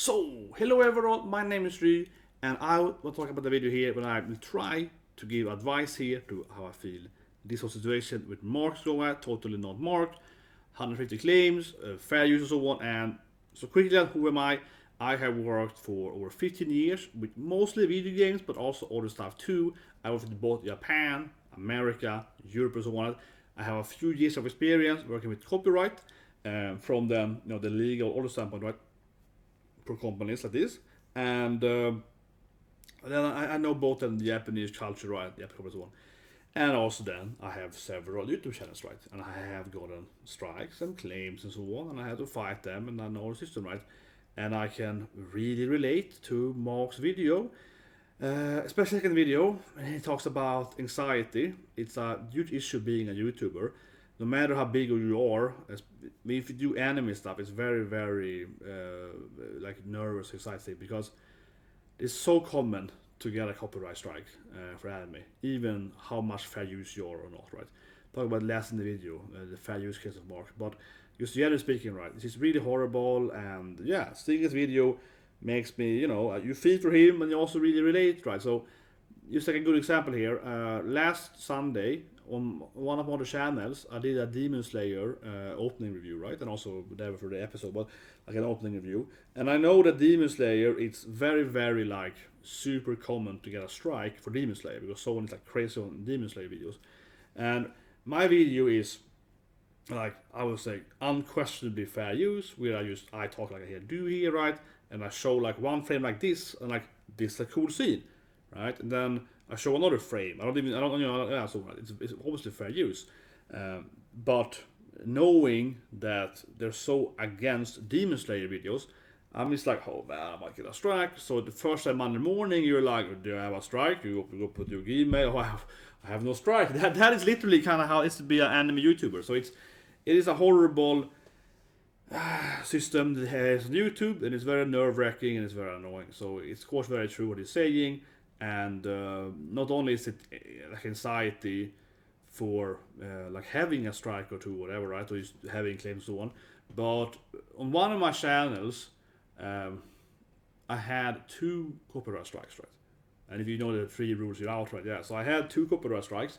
So, hello everyone, my name is Rui, and I will talk about the video here when I will try to give advice here to how I feel this whole situation with marks going at, totally not marked, 150 claims, fair use and so on. And so quickly, who am I? I have worked for over 15 years with mostly video games, but also other stuff too. I worked in both Japan, America, Europe and so on. I have a few years of experience working with copyright from the legal other standpoint, right? For companies like this, and then I know both the Japanese culture, right, the Japanese and so on, and also then I have several YouTube channels, right, and I have gotten strikes and claims and so on, and I have to fight them, and I know the system, right, and I can really relate to Mark's video, especially second video, when he talks about anxiety. It's a huge issue being a YouTuber. No matter how big you are, if you do anime stuff, it's very, very like nervous anxiety because it's so common to get a copyright strike for anime, even how much fair use you are or not, right? Talk about last in the video, the fair use case of Mark, but just generally speaking, right, this is really horrible, and yeah, seeing this video makes me, you feel for him and you also really relate, right? So just like a good example here, last Sunday on one of my other channels, I did a Demon Slayer opening review, right? And also whatever for the episode, but like an opening review. And I know that Demon Slayer, it's very, very like super common to get a strike for Demon Slayer because someone is like crazy on Demon Slayer videos. And my video is like, I would say unquestionably fair use, where I talk like I do here, right? And I show like one frame like this, and like this is a cool scene, right? And then I show another frame. So it's obviously fair use. But knowing that they're so against Demon Slayer videos, I'm just like, oh man, I might get a strike. So the first time Monday morning, you're like, do I have a strike? You go put your email. Oh, I have no strike. That is literally kind of how it is to be an anime YouTuber. So it is a horrible system that has on YouTube, and it's very nerve-wracking and it's very annoying. So it's of course very true what he's saying. And not only is it like anxiety for like having a strike or two, whatever, right, or just having claims and so on, but on one of my channels, I had 2 copyright strikes, right? And if you know the 3 rules, you're out, right? Yeah. So I had 2 copyright strikes,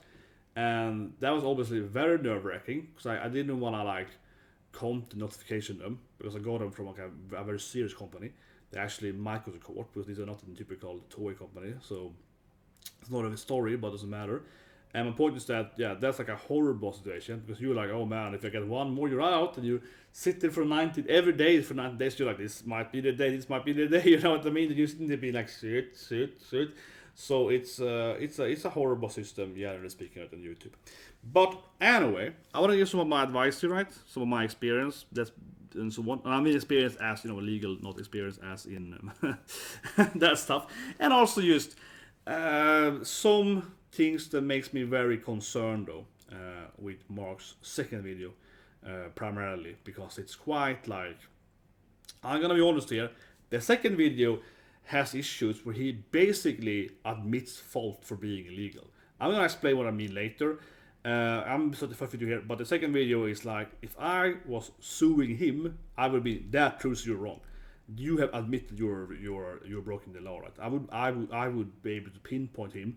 and that was obviously very nerve-wracking because I didn't want to like count the notification them because I got them from like a very serious company. They actually might go to court because these are not a typical Toei company, so it's not a story, but it doesn't matter. And my point is that, yeah, that's like a horrible situation because you're like, oh man, if I get one more, you're out, and you sit there for 90 every day for 90 days. You're like, this might be the day, this might be the day. You know what I mean? And you need to be like, shit. So it's a horrible system, generally speaking, on YouTube. But anyway, I want to give some of my advice here, right? Some of my experience. And so on. And I mean experience as legal, not experience as in that stuff. And also just some things that makes me very concerned though with Mark's second video, primarily because it's quite like, I'm gonna be honest here, the second video has issues where he basically admits fault for being illegal. I'm gonna explain what I mean later. I'm just the first video here, but the second video is like, if I was suing him, I would be, that proves you're wrong. You have admitted you're breaking the law, right? I would be able to pinpoint him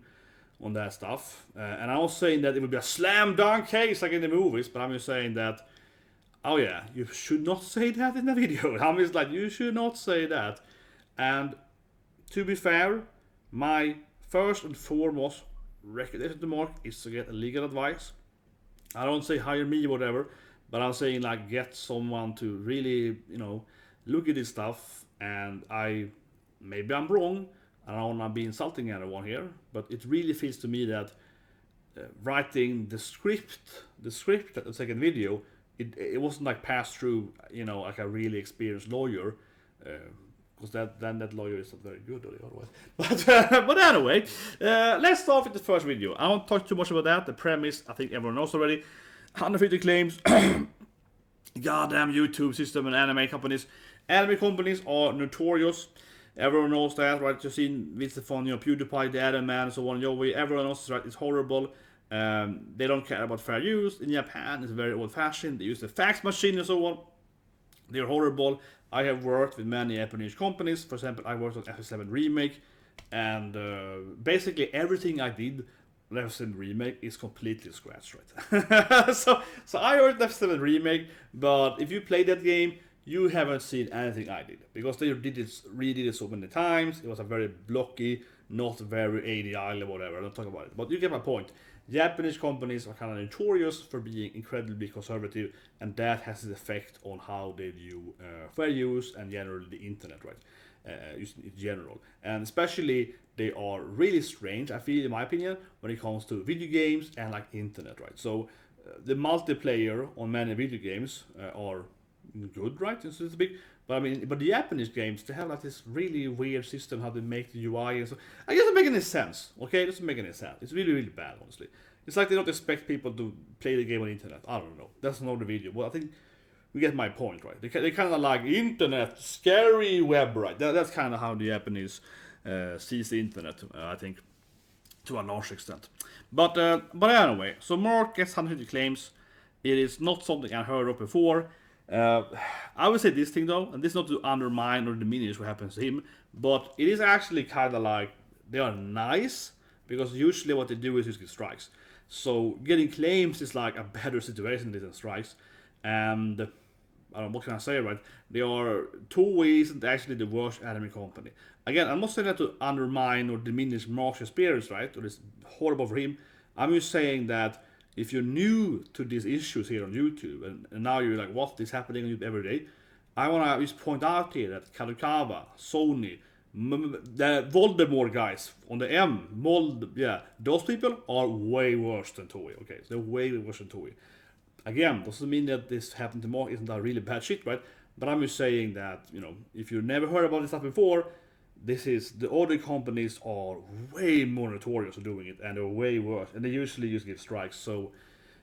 on that stuff. And I'm not saying that it would be a slam dunk case like in the movies, but I'm just saying that, oh yeah, you should not say that in the video. I'm just like, you should not say that. And to be fair, my first and foremost recommendation to Mark is to get legal advice. I don't say hire me or whatever, but I'm saying like get someone to really, look at this stuff. And maybe I'm wrong, I don't want to be insulting anyone here, but it really feels to me that writing the script at the second video, it wasn't like passed through, like a really experienced lawyer. Because that lawyer is not very good otherwise. But anyway, let's start with the first video. I won't talk too much about that. The premise, I think everyone knows already. 150 claims. Goddamn YouTube system and anime companies. Anime companies are notorious. Everyone knows that, right? You've seen Vince Fon, PewDiePie, the Adam Man, and so on. Everyone knows, right? It's horrible. They don't care about fair use. In Japan, it's very old-fashioned. They use the fax machine and so on. They're horrible. I have worked with many Japanese companies. For example, I worked on FF7 Remake, and basically everything I did on FF7 Remake is completely scratched, right? So I worked on FF7 Remake, but if you play that game, you haven't seen anything I did because they redid it so many times. It was a very blocky, not very ADI or whatever. I don't talk about it, but you get my point. Japanese companies are kind of notorious for being incredibly conservative, and that has an effect on how they view fair use and generally the internet, right? In general, and especially they are really strange. I feel, in my opinion, when it comes to video games and like internet, right? So the multiplayer on many video games are good, right? So to speak. But I mean, but the Japanese games, they have like this really weird system how they make the UI and so. I guess it doesn't make any sense. Okay, it doesn't make any sense. It's really really bad, honestly. It's like they don't expect people to play the game on the internet. I don't know. That's another video. But I think we get my point, right? They kind of like internet, scary web, right? That's kind of how the Japanese sees the internet, I think, to a large extent. But anyway, so Mark gets 150 claims. It is not something I heard of before. I would say this thing though, and this is not to undermine or diminish what happens to him, but it is actually kind of like they are nice because usually what they do is just get strikes. So getting claims is like a better situation than strikes, and I don't know what can I say, right? They are Toei isn't actually the worst anime company. Again, I'm not saying that to undermine or diminish Mark's experience, right? Or it's horrible for him. I'm just saying that if you're new to these issues here on YouTube and now you're like, what is happening on YouTube every day? I want to just point out here that Kadokawa, Sony, the Voldemort guys on the yeah, those people are way worse than Toei. Okay, so they're way worse than Toei. Again, doesn't mean that this happened to Mark isn't a really bad shit, right? But I'm just saying that, you know, if you've never heard about this stuff before, this is the other companies are way more notorious for doing it, and they're way worse, and they usually just give strikes. So,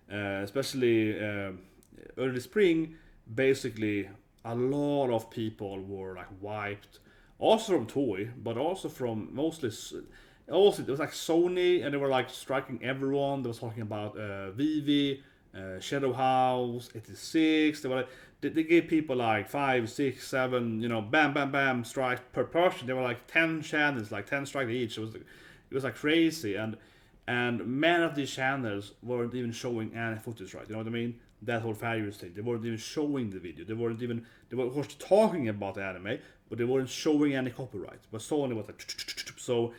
especially early spring, basically a lot of people were like wiped, also from Toei, but also from mostly. Also, it was like Sony, and they were like striking everyone. They was talking about Vivi, Shadow House, 86. They were like, they gave people like 5, 6, 7, you know, bam, bam, bam strikes per person. There were like 10 channels, like 10 strikes each. It was like crazy, and many of these channels weren't even showing any footage, right? You know what I mean? That whole fair use thing. They weren't even showing the video. They were of course talking about the anime, but they weren't showing any copyright. But Sony was like, so.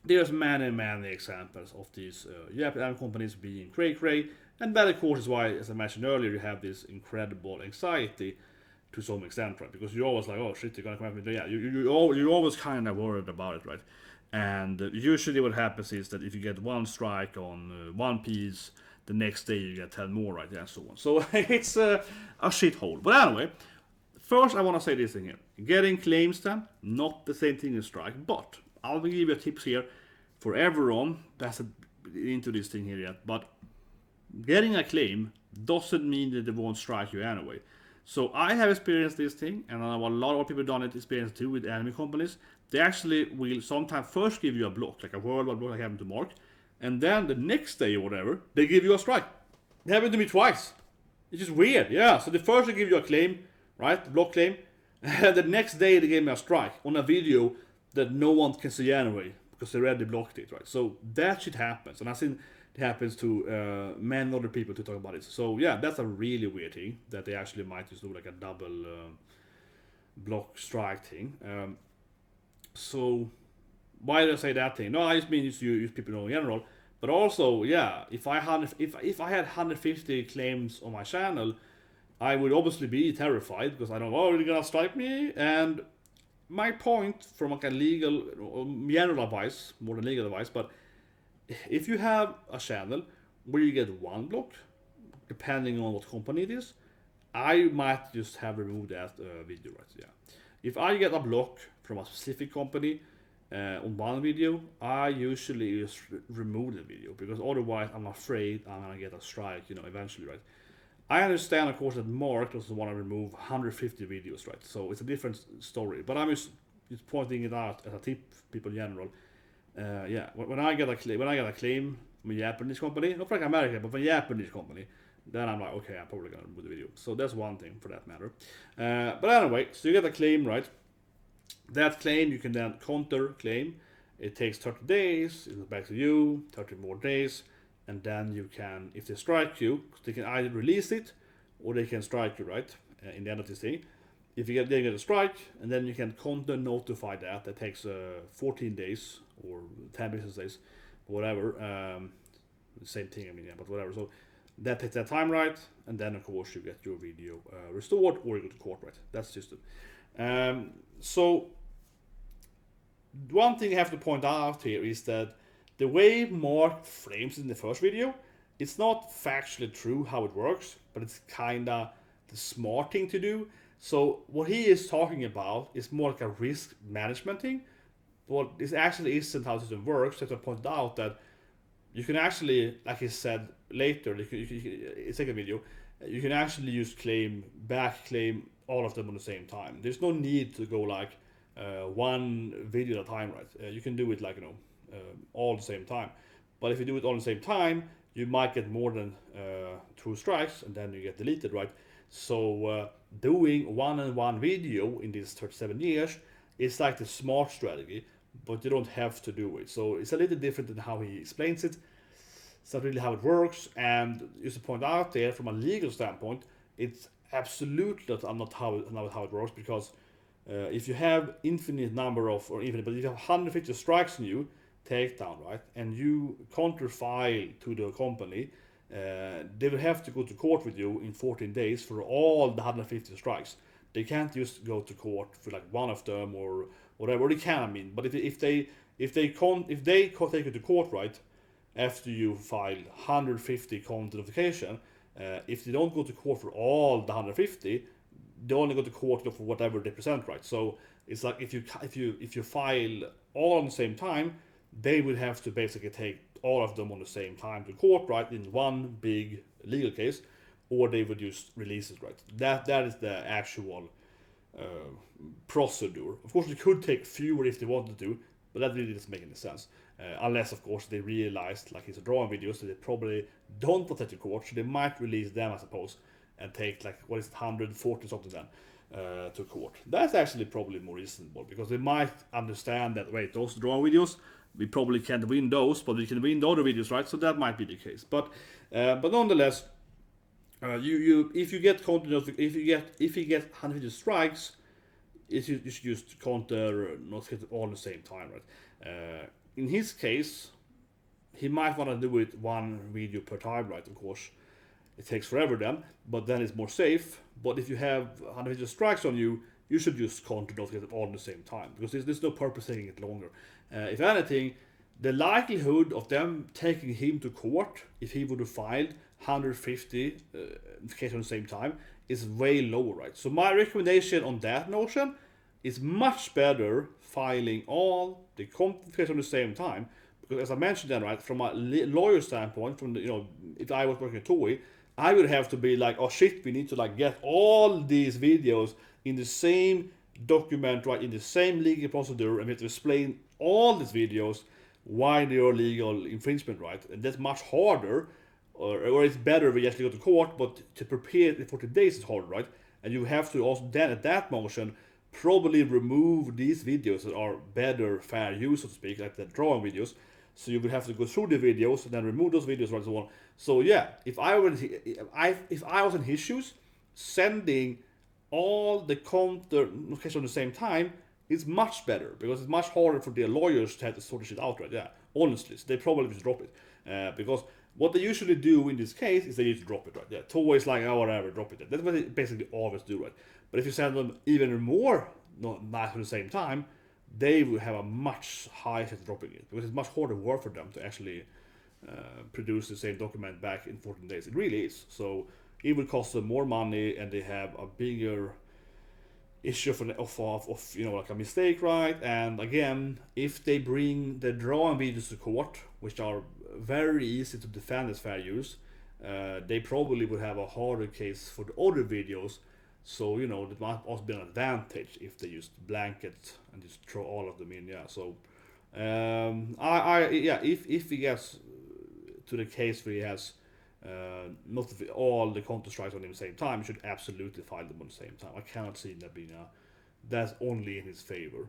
There's many examples of these Japanese companies being cray, and that of course is why, as I mentioned earlier, you have this incredible anxiety to some extent, right? Because you're always like, oh shit, they're gonna come after me. Yeah, you're always kind of worried about it, right? And usually what happens is that if you get one strike on one piece, the next day you get 10 more, right? And so on. So it's a shithole. But anyway, first I want to say this thing here. Getting claims then, not the same thing as strike, but I'll give you tips here for everyone that's into this thing here yet. But getting a claim doesn't mean that they won't strike you anyway. So I have experienced this thing, and I know a lot of people done it experience too with anime companies. They actually will sometimes first give you a block, like a worldwide block like happened to Mark, and then the next day or whatever, they give you a strike. It happened to me twice. It's just weird, yeah. So the first they give you a claim, right, the block claim, and the next day they gave me a strike on a video that no one can see anyway because they already blocked it, right? So that shit happens, and I've seen it happens to many other people to talk about it. So yeah, that's a really weird thing that they actually might just do like a double block strike thing. So why did I say that thing? No, I just mean use people know in general. But also, yeah, if I had 150 claims on my channel, I would obviously be terrified because I don't know, oh, they're gonna strike me. And my point from like a legal, general advice, more than legal advice, but if you have a channel where you get one block, depending on what company it is, I might just have removed that video, right? Yeah. If I get a block from a specific company on one video, I usually just remove the video because otherwise I'm afraid I'm gonna get a strike, you know, eventually, right? I understand, of course, that Mark doesn't want to remove 150 videos, right? So it's a different story. But I'm just pointing it out as a tip, people in general. Yeah, when I get a claim from a Japanese company, not from America, but from a Japanese company, then I'm like, okay, I'm probably gonna remove the video. So that's one thing for that matter. But anyway, so you get a claim, right? That claim you can then counter claim. It takes 30 days, it goes back to you, 30 more days, and then you can, if they strike you, they can either release it or they can strike you, right? In the end of this thing. If you they get a strike, and then you can counter notify that. That takes 14 days or 10 business days, whatever. Same thing, I mean, yeah, but whatever. So that takes that time, right? And then, of course, you get your video restored or you go to court, right? That's just it. So one thing I have to point out here is that the way Mark frames it in the first video, it's not factually true how it works, but it's kinda the smart thing to do. So what he is talking about is more like a risk management thing. But this actually isn't how the system works. So I pointed out that you can actually, like he said later, it's like a video, you can actually use claim, back claim, all of them at the same time. There's no need to go like one video at a time, right? You can do it like, all at the same time. But if you do it all at the same time, you might get more than 2 strikes and then you get deleted, right? So doing one-on-one video in these 37 years is like the smart strategy, but you don't have to do it. So it's a little different than how he explains it. It's not really how it works. And just to point out there, from a legal standpoint, it's absolutely not how it works, because if you have infinite number of, or infinite, but if you have 150 strikes on you, takedown, right, and you counter file to the company, they will have to go to court with you in 14 days for all the 150 strikes. They can't just go to court for like one of them or whatever. They can, I mean, but if they take you to court, right, after you file 150 counter notification, if they don't go to court for all the 150, they only go to court for whatever they present, right? So it's like if you file all on the same time, they would have to basically take all of them on the same time to court, right, in one big legal case, or they would just release it, right? That is the actual procedure. Of course, they could take fewer if they wanted to, but that really doesn't make any sense. Unless, of course, they realized, like his drawing videos, that they probably don't want to take to court, so they might release them, I suppose, and take like, what is it, 140 something then to court. That's actually probably more reasonable, because they might understand that, wait, those drawing videos, we probably can't win those, but we can win the other videos, right? So that might be the case. But nonetheless, if you get content, if you get 150 strikes, you should just counter not get all at the same time, right? In his case, he might want to do it one video per time, right? Of course, it takes forever then, but then it's more safe. But if you have 150 strikes on you, you should just counter not get it all at the same time, because there's no purpose taking it longer. If anything, the likelihood of them taking him to court, if he would have filed 150 cases at the same time, is way lower, right? So my recommendation on that notion is much better filing all the cases at the same time, because as I mentioned then, right, from a lawyer standpoint, from the, if I was working at Toei, I would have to be like, oh shit, we need to like get all these videos in the same document, right, in the same legal procedure, and we have to explain all these videos why they are legal infringement, right? And that's much harder, or it's better if we actually go to court, but to prepare it for 40 days is hard, right? And you have to also then at that motion probably remove these videos that are better fair use, so to speak, like the drawing videos. So you would have to go through the videos and then remove those videos, right, and so on. So yeah, if I was in his shoes, sending all the counter notifications at the same time is much better, because it's much harder for their lawyers to have to sort the shit out, right? Yeah, honestly, so they probably just drop it, because what they usually do in this case is they usually drop it, right? Yeah, Toei is like, oh, whatever, drop it. That's what they basically always do, right? But if you send them even more nights at the same time, they will have a much higher chance of dropping it, because it's much harder work for them to actually produce the same document back in 14 days. It really is. So it will cost them more money, and they have a bigger issue of like a mistake, right? And again, if they bring the drawing videos to court, which are very easy to defend as fair use, they probably would have a harder case for the other videos. So that might also be an advantage if they just blanket and just throw all of them in. Yeah. So if he gets to the case where he has not all the counter strikes on the same time. You should absolutely file them on the same time. I cannot see that being that's only in his favor,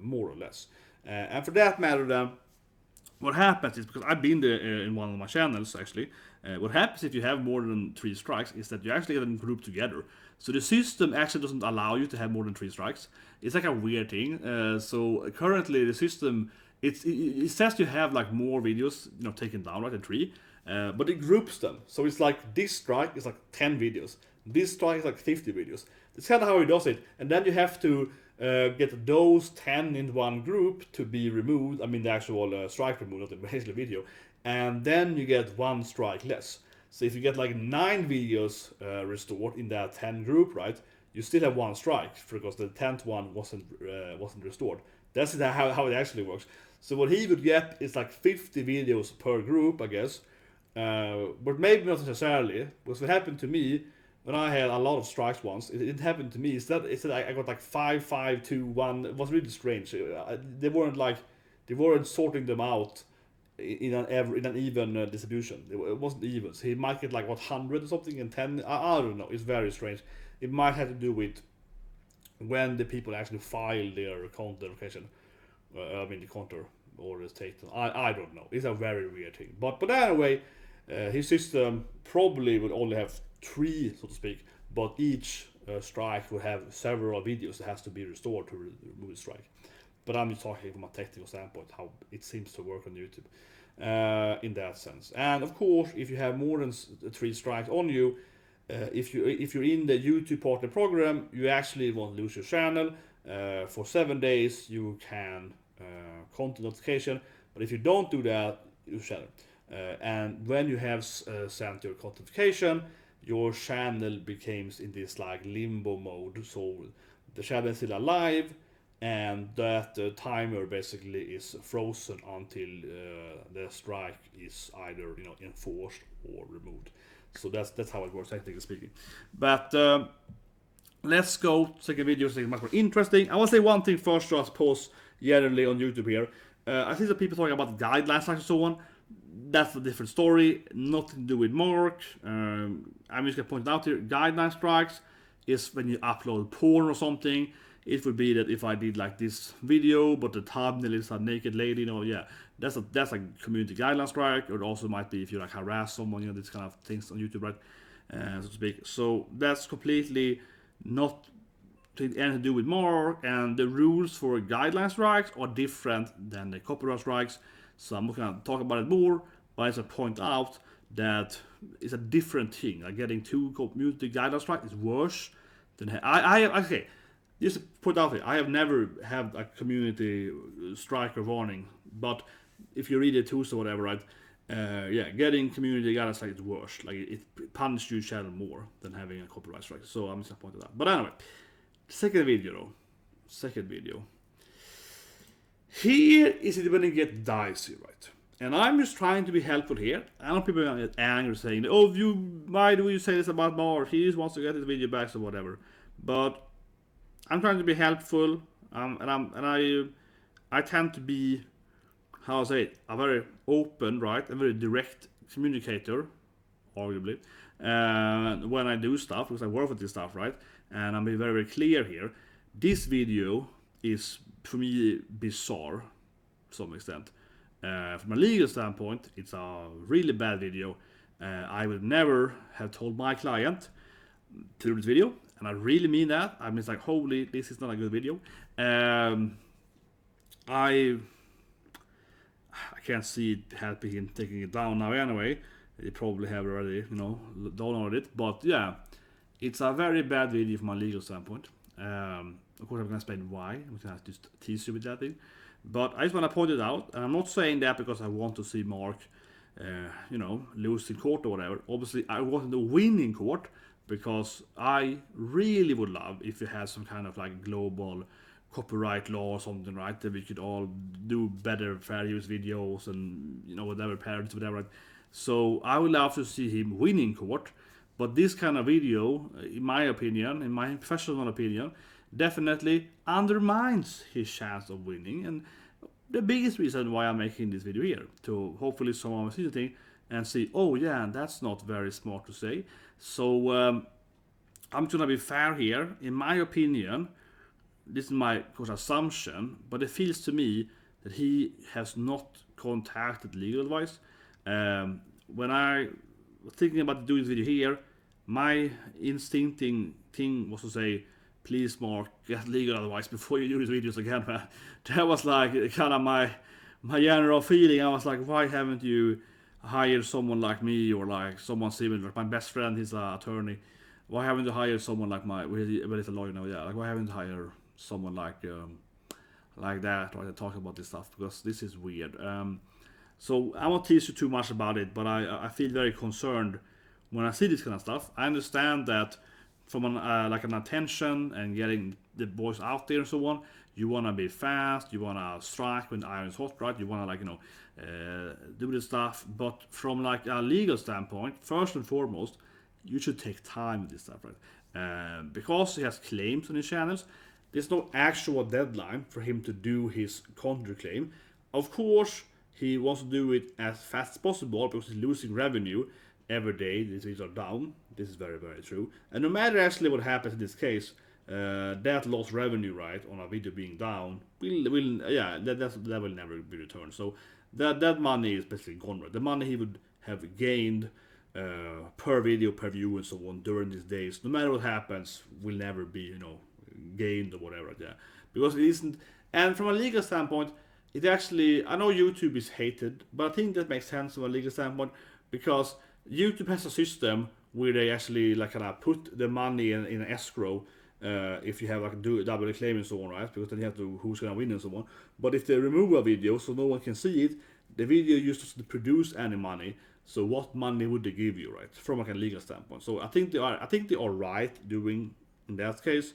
more or less. And for that matter, then, what happens is, because I've been there in one of my channels actually, what happens if you have more than 3 strikes is that you actually get them grouped together. So the system actually doesn't allow you to have more than 3 strikes. It's like a weird thing. So currently the system, it says you have like more videos, taken down, right, than 3, but it groups them. So it's like this strike is like 10 videos, this strike is like 50 videos. That's kind of how it does it, and then you have to get those 10 in one group to be removed. I mean the actual strike removed, not the actual video, and then you get 1 strike less. So if you get like 9 videos restored in that 10 group, right, you still have 1 strike because the 10th one wasn't restored. That's how it actually works. So what he would get is like 50 videos per group, I guess, but maybe not necessarily, because what happened to me when I had a lot of strikes once, it happened to me. Instead, I got like 5, 5, 2, 1. It was really strange. They weren't sorting them out in an even distribution. It wasn't even. So he might get like 100 or something and 10. I don't know. It's very strange. It might have to do with when the people actually file their counter location. The counter order is taken. I don't know. It's a very weird thing. But anyway, his system probably would only have 3, so to speak, but each strike will have several videos that has to be restored to remove the strike. But I'm just talking from a technical standpoint how it seems to work on YouTube in that sense. And of course, if you have more than 3 strikes on you, if you're in the YouTube partner program, you actually won't lose your channel. For 7 days, you can content notification, but if you don't do that, you lose channel. And when you have sent your content notification, your channel becomes in this like limbo mode, so the channel is still alive, and that timer basically is frozen until the strike is either enforced or removed. So that's how it works, technically speaking. But let's go to second video, something much more interesting. I want to say one thing first, just pause generally on YouTube here. I see that people talking about guidelines and so on. That's a different story, nothing to do with Mark. I'm just gonna point out here, guideline strikes is when you upload porn or something. It would be that if I did like this video, but the thumbnail is a naked lady, yeah, that's a community guideline strike. Or it also might be if you like harass someone, these kind of things on YouTube, right, so to speak. So that's completely not anything to do with Mark, and the rules for guideline strikes are different than the copyright strikes. So I'm not gonna talk about it more, but I just point out that it's a different thing. Like getting 2 community guideline strikes is worse than okay. Just to put out here, I have never had a community strike or warning, but if you read the tools or whatever, right, getting community guideline strike is worse. Like it punishes your channel more than having a copyright strike. So I'm just gonna point it out. But anyway, second video. Here is it when it gets dicey, right? And I'm just trying to be helpful here. I know people are get angry saying, "Oh, why do you say this about Mark? He just wants to get his video back or whatever." But I'm trying to be helpful, and I tend to be, how I say it, a very open, right, a very direct communicator, arguably, when I do stuff, because I work with this stuff, right, and I'm being very, very clear here. This video is, for me, bizarre, to some extent. From a legal standpoint, it's a really bad video. I would never have told my client to do this video, and I really mean that. I mean, it's like, holy, this is not a good video. I can't see it helping him taking it down now anyway. They probably have already, downloaded it. But yeah, it's a very bad video from a legal standpoint. Of course, I'm gonna explain why. I'm gonna just tease you with that thing. But I just want to point it out, and I'm not saying that because I want to see Mark, lose in court or whatever. Obviously, I want to win in court, because I really would love if we had some kind of like global copyright law or something, right? That we could all do better fair use videos and whatever parents, whatever. So I would love to see him win in court. But this kind of video, in my opinion, in my professional opinion, definitely undermines his chance of winning. And the biggest reason why I'm making this video here, to hopefully someone will see the thing, and see, oh yeah, that's not very smart to say. So I'm gonna be fair here. In my opinion, this is my of course assumption, but it feels to me that he has not contacted legal advice. When I was thinking about doing this video here, my instincting thing was to say, please Mark, get legal advice before you do these videos again. That was like kind of my general feeling. I was like, why haven't you hired someone like me or like someone similar? My best friend, he's an attorney. Why haven't you hired someone like well, he's a lawyer now, yeah. Like, why haven't you hired someone like that, or to talk about this stuff? Because this is weird. So I won't tease you too much about it, but I feel very concerned when I see this kind of stuff. I understand that from like an attention and getting the voice out there and so on, you wanna be fast, you wanna strike when the iron's hot, right? You wanna do this stuff, but from like a legal standpoint, first and foremost, you should take time with this stuff, right? Because he has claims on his channels, there's no actual deadline for him to do his counterclaim. Of course, he wants to do it as fast as possible because he's losing revenue every day. These things are down. This is very, very true. And no matter actually what happens in this case, that lost revenue, right, on a video being down, that will never be returned. So that money is basically gone, right? The money he would have gained per video, per view, and so on during these days, no matter what happens, will never be, gained or whatever. Yeah, because it isn't. And from a legal standpoint, it actually, I know YouTube is hated, but I think that makes sense from a legal standpoint because YouTube has a system where they actually like kind of put the money in an escrow if you have like a double claim and so on, right? Because then you have to who's gonna win and so on. But if they remove a video so no one can see it, the video used to produce any money. So what money would they give you, right? From like a legal standpoint. So I think they are right doing in that case.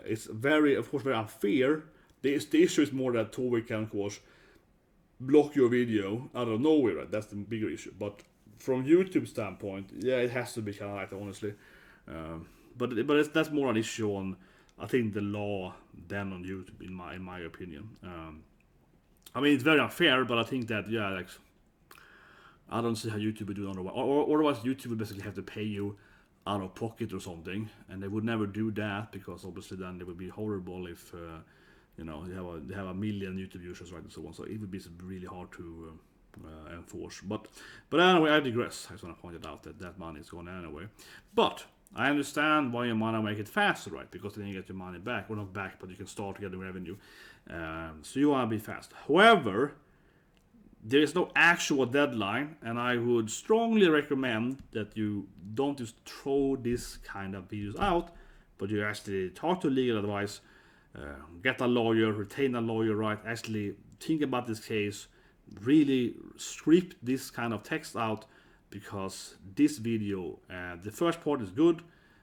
It's very, of course, very unfair. The issue is more that Toei can, of course, block your video out of nowhere, right? That's the bigger issue. But from YouTube standpoint, yeah, it has to be kind of like that, honestly. That's more an issue on, I think, the law than on YouTube, in my opinion. I mean, it's very unfair, but I think that, yeah, like, I don't see how YouTube would do it otherwise. Or otherwise, YouTube would basically have to pay you out of pocket or something, and they would never do that because obviously then it would be horrible if they have a million YouTube users, right, and so on. So it would be really hard to enforce. But anyway, I digress. I just want to point it out that money is gone anyway. But I understand why you want to make it faster, right? Because then you get your money back, or not back, but you can start getting revenue. So you want to be fast. However, there is no actual deadline, and I would strongly recommend that you don't just throw this kind of videos out, but you actually talk to legal advice, get a lawyer, retain a lawyer, right? Actually think about this case, really script this kind of text out, because this video, the first part is good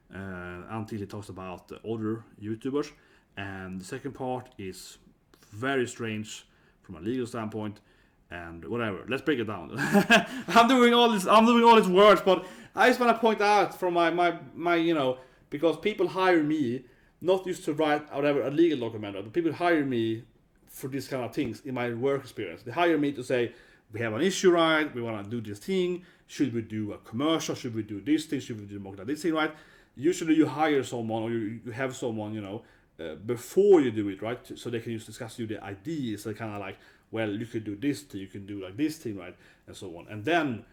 until it talks about the other YouTubers, and the second part is very strange from a legal standpoint. And whatever, let's break it down. I'm doing all these words, but I just want to point out from my because people hire me not just to write whatever a legal document, but people hire me for these kind of things in my work experience. They hire me to say, we have an issue, right? We want to do this thing. Should we do a commercial? Should we do this thing? Should we do more like this thing, right? Usually you hire someone, or you have someone, before you do it, right? So they can just discuss you the ideas. So kind of like, well, you could do this thing, you can do like this thing, right? And so on. And then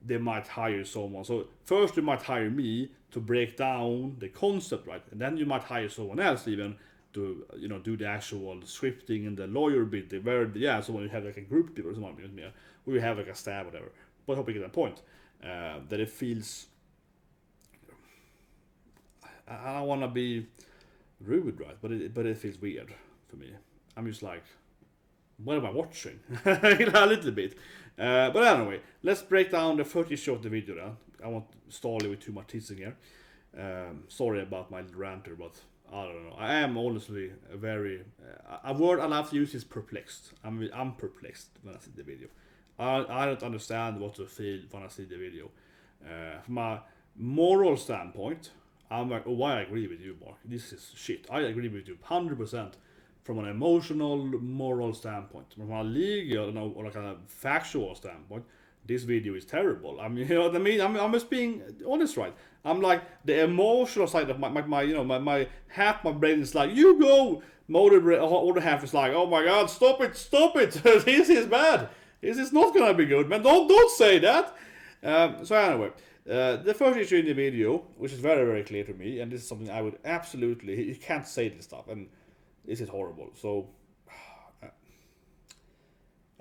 they might hire someone. So first you might hire me to break down the concept, right? And then you might hire someone else even to, do the actual scripting and the lawyer bit. So when you have like a group of people or someone, or you have like a staff, whatever. But I hope you get that point. That it feels, I don't want to be rude, right? But it feels weird for me. I'm just like, what am I watching? A little bit. But anyway, let's break down the 30 issue of the video then. I won't stall you with too much teasing here. Sorry about my little ranter, but I don't know. I am honestly very... a word I love to use is perplexed. I'm perplexed when I see the video. I don't understand what to feel when I see the video. From a moral standpoint, I'm like, oh, I agree with you, Mark. This is shit. I agree with you 100%. From an emotional, moral standpoint, from a legal, or like a factual standpoint, this video is terrible. I mean, you know what I mean? I'm just being honest, right? I'm like, the emotional side of my half my brain is like, you go. Other half is like, oh my god, stop it, this is bad. This is not gonna be good, man. Don't say that. So anyway, the first issue in the video, which is very very clear to me, and this is something I would absolutely, you can't say this stuff, and this is horrible. So.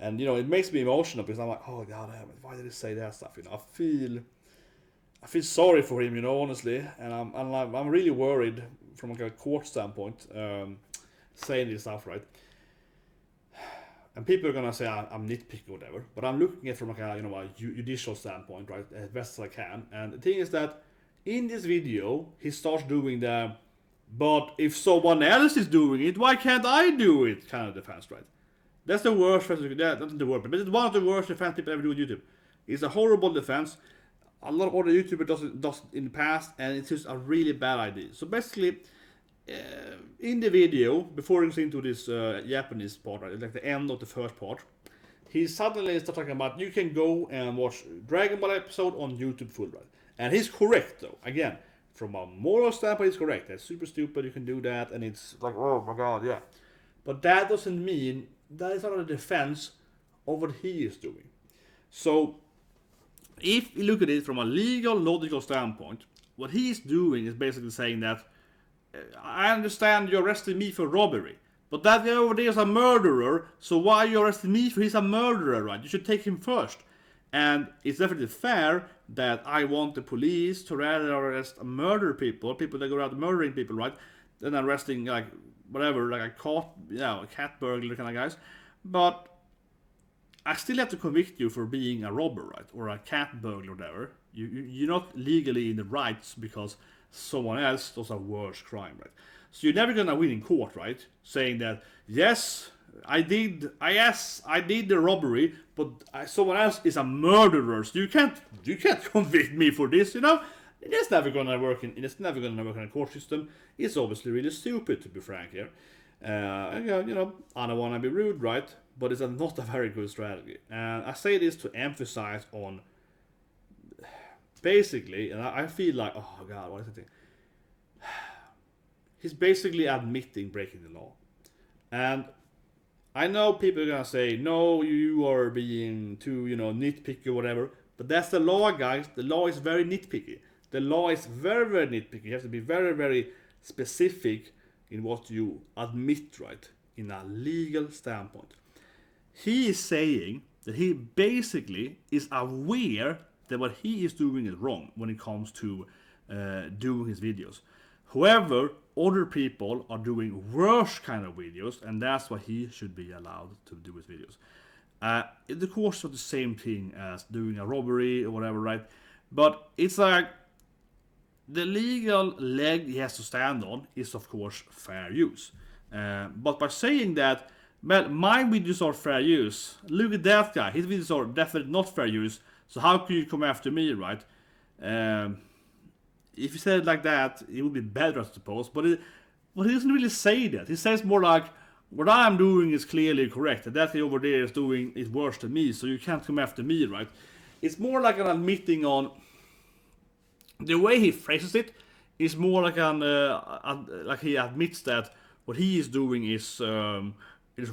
And you know, it makes me emotional because I'm like, oh god damn it, why did he say that stuff? You know, I feel sorry for him, you know, honestly, and I'm really worried from like a court standpoint, saying this stuff, right? And people are gonna say I'm nitpicking or whatever, but I'm looking at it from like a judicial standpoint, right, as best as I can. And the thing is that in this video he starts doing the, but if someone else is doing it, why can't I do it? Kind of defense, right? That's the worst defense. Not the worst, but it's one of the worst defense people ever do on YouTube. It's a horrible defense. A lot of other YouTubers does it in the past, and it's just a really bad idea. So basically, in the video, before he goes into this Japanese part, right, like the end of the first part, he suddenly starts talking about you can go and watch Dragon Ball episode on YouTube full, right? And he's correct though. Again, from a moral standpoint, he's correct. That's super stupid. You can do that, and it's like, oh my god, yeah. But that doesn't mean that is not a defense of what he is doing. So, if you look at it from a legal, logical standpoint, what he is doing is basically saying that I understand you arrested me for robbery, but that guy over there is a murderer, so why you arrested me for he's a murderer, right? You should take him first. And it's definitely fair that I want the police to rather arrest murder people that go around murdering people, right, than arresting like whatever, like a cat burglar kind of guys. But I still have to convict you for being a robber, right, or a cat burglar, or whatever. You're not legally in the rights because someone else does a worse crime, right? So you're never gonna win in court, right? Saying that yes, I did the robbery, but someone else is a murderer. So you can't convict me for this, you know. It's never gonna work in a court system. It's obviously really stupid, to be frank here. I don't want to be rude, right? But it's not a very good strategy. And I say this to emphasize on, basically, and I feel like, oh god, what is the thing? He's basically admitting breaking the law. And I know people are gonna say, no, you are being too, nitpicky or whatever. But that's the law, guys. The law is very nitpicky. The law is very, very nitpicky. You have to be very, very specific in what you admit, right? In a legal standpoint. He is saying that he basically is aware that what he is doing is wrong when it comes to doing his videos. However, other people are doing worse kind of videos, and that's why he should be allowed to do his videos. The course of the same thing as doing a robbery or whatever, right? But it's like the legal leg he has to stand on is, of course, fair use. But by saying that, well, my videos are fair use. Look at that guy. His videos are definitely not fair use. So how can you come after me, right? If you said it like that, it would be better, I suppose. But he doesn't really say that. He says more like, what I'm doing is clearly correct. And that guy over there is doing it worse than me. So you can't come after me, right? It's more like an admitting on... The way he phrases it is more like like he admits that what he is doing is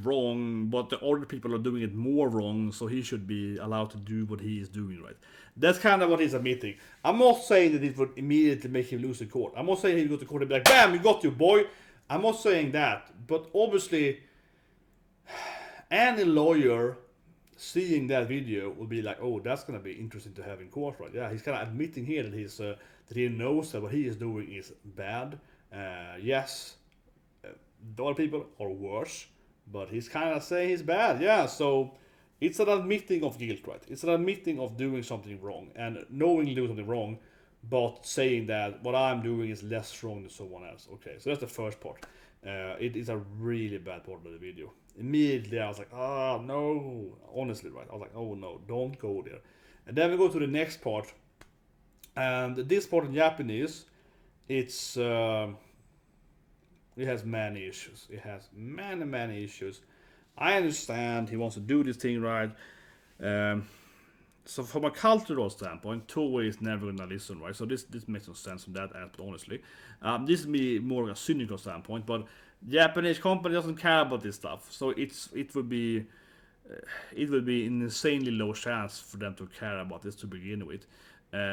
wrong, but the other people are doing it more wrong, so he should be allowed to do what he is doing, right? That's kind of what he's admitting. I'm not saying that it would immediately make him lose the court. I'm not saying he'll go to court and be like, bam, you got you, boy. I'm not saying that, but obviously, any lawyer seeing that video will be like, oh, that's gonna be interesting to have in court, right? Yeah, he's kind of admitting here that that he knows that what he is doing is bad. Yes, the other people are worse, but he's kind of saying he's bad. Yeah, so it's an admitting of guilt, right? It's an admitting of doing something wrong and knowingly doing something wrong, but saying that what I'm doing is less wrong than someone else. Okay, so that's the first part. It is a really bad part of the video. Immediately I was like, oh no, honestly, right? I was like, oh no, don't go there. And then we go to the next part, and this part in Japanese, it has many issues. It has many issues. I understand he wants to do this thing right. so from a cultural standpoint, Toei is never gonna listen, right? So this makes no sense from that aspect, honestly. This is me more a cynical standpoint, but Japanese company doesn't care about this stuff, so it would be an insanely low chance for them to care about this to begin with.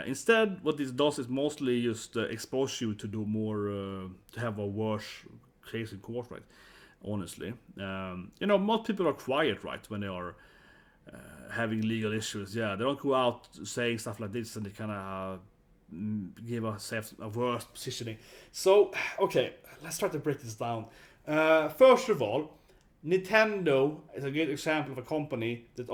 Instead, what this does is mostly just expose you to do more, to have a worse case in court, right? Honestly, most people are quiet, right, when they are having legal issues. Yeah, they don't go out saying stuff like this, and they kind of give ourselves a worse positioning. So, okay, let's try to break this down. First of all, Nintendo is a good example of a company that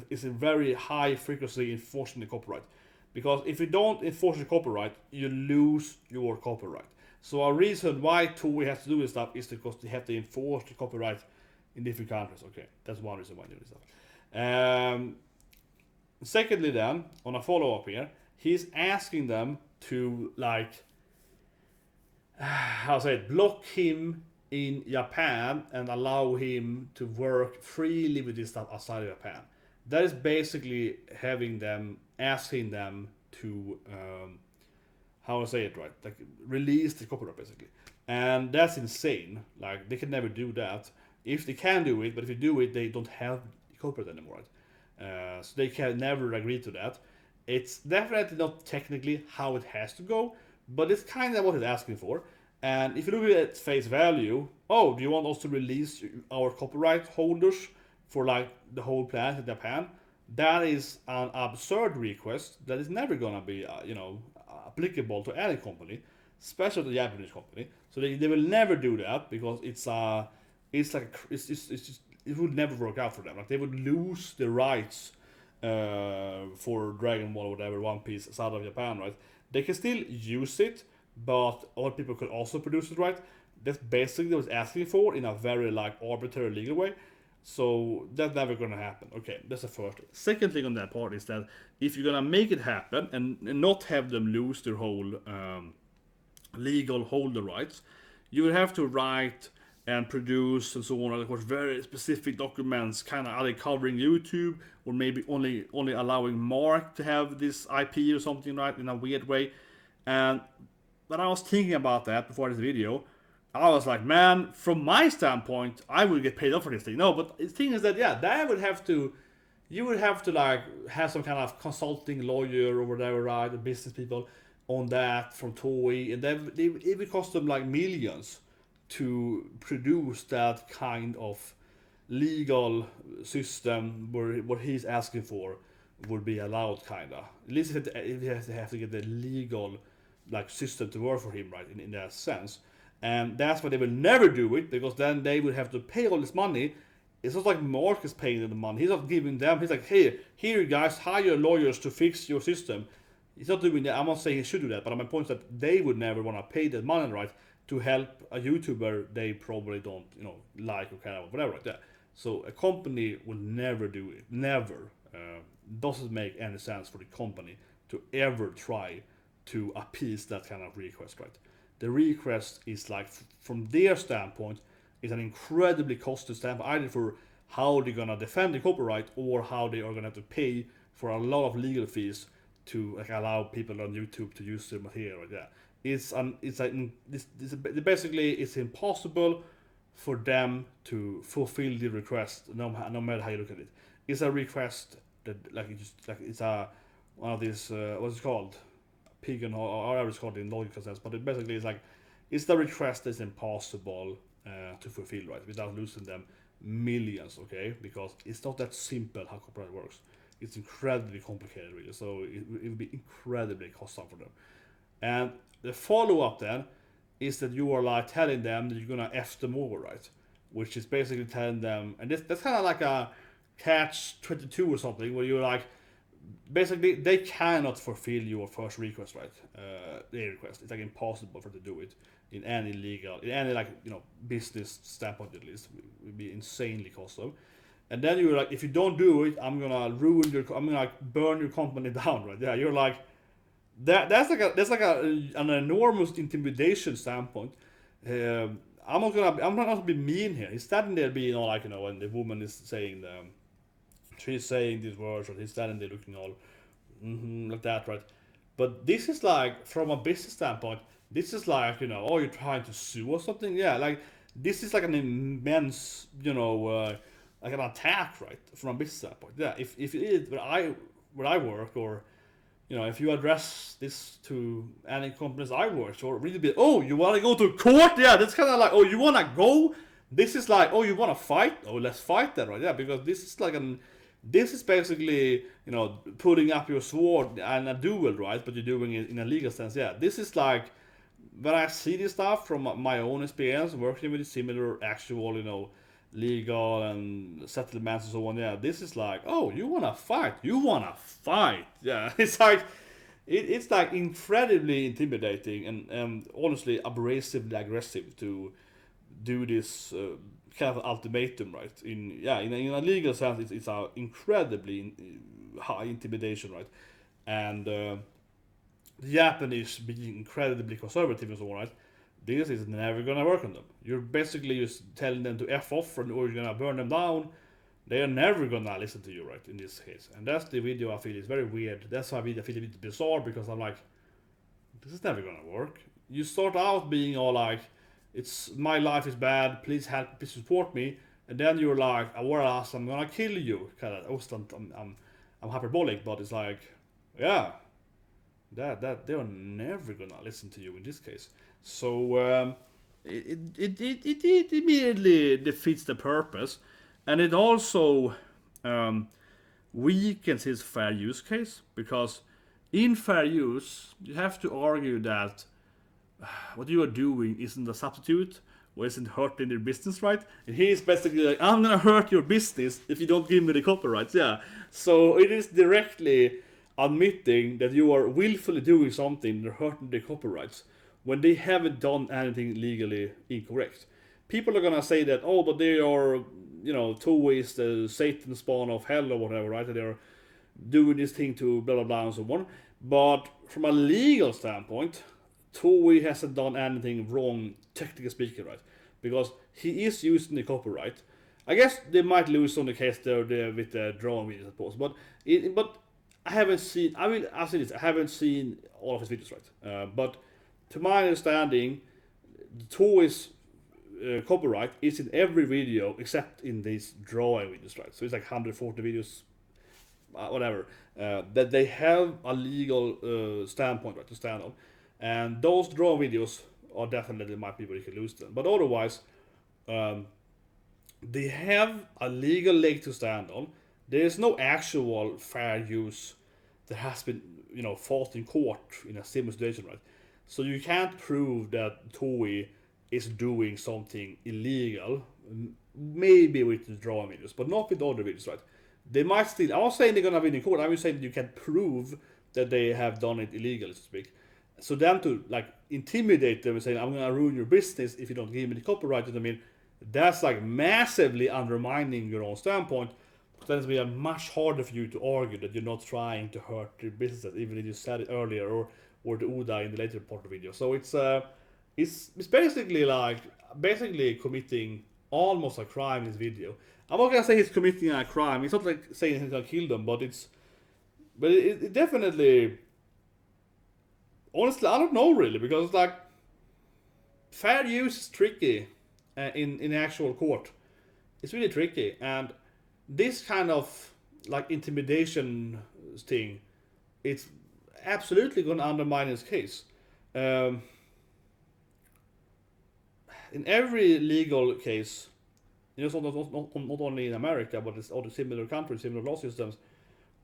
is in very high frequency enforcing the copyright. Because if you don't enforce the copyright, you lose your copyright. So a reason why Toei has to do this stuff is because they have to enforce the copyright in different countries. Okay, that's one reason why they do this stuff. Secondly, then on a follow up here, he's asking them to how to say it, block him in Japan and allow him to work freely with this stuff outside of Japan. That is basically asking them to how to say it right, like release the copyright basically, and that's insane. Like they can never do that. If they can do it, but if they do it, they don't have copyright anymore. Right? So they can never agree to that. It's definitely not technically how it has to go, but it's kind of what it's asking for. And if you look at it at face value, oh, do you want us to release our copyright holders for like the whole planet in Japan? That is an absurd request that is never gonna be, applicable to any company, especially the Japanese company. So they will never do that because it would never work out for them. Like they would lose the rights for Dragon Ball or whatever, One Piece out of Japan, right? They can still use it, but other people could also produce it, right? That's basically what it's asking for in a very like arbitrary legal way. So that's never gonna happen. Okay, that's the first thing. Second thing on that part is that if you're gonna make it happen and not have them lose their whole legal holder rights, you will have to write and produce and so on, of course, very specific documents, kind of are they covering YouTube or maybe only allowing Mark to have this IP or something, right, in a weird way. And when I was thinking about that before this video, I was like, man, from my standpoint, I would get paid off for this thing. No, but the thing is that, yeah, you would have to like have some kind of consulting lawyer or whatever, right, the business people on that from Toei, and then it would cost them like millions to produce that kind of legal system where what he's asking for would be allowed, kinda. At least he has to get the legal like system to work for him, right? In that sense, and that's why they will never do it because then they will have to pay all this money. It's not like Mark is paying them the money. He's not giving them. He's like, hey, here you guys hire lawyers to fix your system. He's not doing that. I'm not saying he should do that, but my point is that they would never want to pay that money, right, to help a YouTuber they probably don't, like or care about, whatever, like that. So a company will never do it. Never. Doesn't make any sense for the company to ever try to appease that kind of request, right? The request is like, from their standpoint, is an incredibly costly standpoint, either for how they're gonna defend the copyright or how they are gonna have to pay for a lot of legal fees to like allow people on YouTube to use their material like that. Basically it's impossible for them to fulfill the request, no matter how you look at it. It's a request that it's a one of these what's it called, pig and or whatever it's called in logical sense, but it basically is like it's the request that's impossible to fulfill, right, without losing them millions, okay? Because it's not that simple how copyright works. It's incredibly complicated, really. So it would be incredibly costly for them. And the follow-up then is that you are like telling them that you're gonna F them over, right? Which is basically telling them, and that's kind of like a catch-22 or something, where you're like, basically they cannot fulfill your first request, right? Their request. It's like impossible for them to do it in any business standpoint, at least. It would be insanely costly. And then you're like, if you don't do it, I'm gonna burn your company down, right? Yeah, you're like, that's like an enormous intimidation standpoint. I'm not gonna be mean here. He's standing there being all like, when the woman is saying He's saying these words, or he's standing there looking all like that, right? But this is like, from a business standpoint, this is like, oh, you're trying to sue or something. Yeah, like this is like an immense, like an attack, right? From a business standpoint. Yeah, if it is where I work, or if you address this to any companies I work for, really be, oh, you want to go to court? Yeah, that's kind of like, oh, you want to go? This is like, oh, you want to fight? Oh, let's fight then, right? Yeah, because this is like this is basically, putting up your sword and a duel, right? But you're doing it in a legal sense. Yeah, this is like, when I see this stuff from my own experience working with similar actual, legal and settlements and so on. Yeah, this is like, oh, you wanna fight? You wanna fight? Yeah, it's like, it's like incredibly intimidating and honestly abrasively aggressive to do this kind of ultimatum, right? In a legal sense, it's a incredibly high intimidation, right? And the Japanese being incredibly conservative and so on, right? This is never gonna work on them. You're basically just telling them to F off or you're gonna burn them down. They are never gonna listen to you, right? In this case, and that's the video I feel is very weird. That's why I feel a bit bizarre, because I'm like, this is never gonna work. You start out being all like, "It's my life is bad. Please help. Please support me," and then you're like, "Whereas I'm gonna kill you." Kind of, I'm hyperbolic, but it's like, yeah, that they're never gonna listen to you in this case. So it immediately defeats the purpose, and it also um, weakens his fair use case, because in fair use you have to argue that what you are doing isn't a substitute or isn't hurting their business, right? And he is basically like, I'm gonna hurt your business if you don't give me the copyrights. Yeah, so it is directly admitting that you are willfully doing something that hurting the copyrights when they haven't done anything legally incorrect. People are gonna say that, oh, but they are, Toei is the Satan spawn of hell or whatever, right? And they're doing this thing to blah blah blah and so on. But from a legal standpoint, Toei hasn't done anything wrong, technically speaking, right? Because he is using the copyright. I guess they might lose on the case there with the drawing videos, I suppose. But I haven't seen. I'll say this. I haven't seen all of his videos, right? But to my understanding, the Toei's copyright is in every video except in these drawing videos, right? So it's like 140 videos, whatever, that they have a legal standpoint, right, to stand on. And those draw videos are definitely might be where you can lose them. But otherwise, um, they have a legal leg to stand on. There is no actual fair use that has been, fought in court in a similar situation, right? So you can't prove that Toei is doing something illegal, maybe with the drawing videos, but not with other videos, right? They might still. I'm not saying they're gonna win in court. I'm just saying you can prove that they have done it illegally, so to speak. So them to like intimidate them and say, I'm gonna ruin your business if you don't give me the copyright, I mean, that's like massively undermining your own standpoint. Then it's be much harder for you to argue that you're not trying to hurt your business, even if you said it earlier, or the Uda in the later part of the video. So it's basically like committing almost a crime in this video. I'm not gonna say he's committing a crime. It's not like saying he's gonna kill them, but it definitely. Honestly, I don't know really, because it's like fair use is tricky in actual court. It's really tricky, and this kind of like intimidation thing, it's absolutely going to undermine his case. In every legal case, not only in America, but it's all the similar countries, similar law systems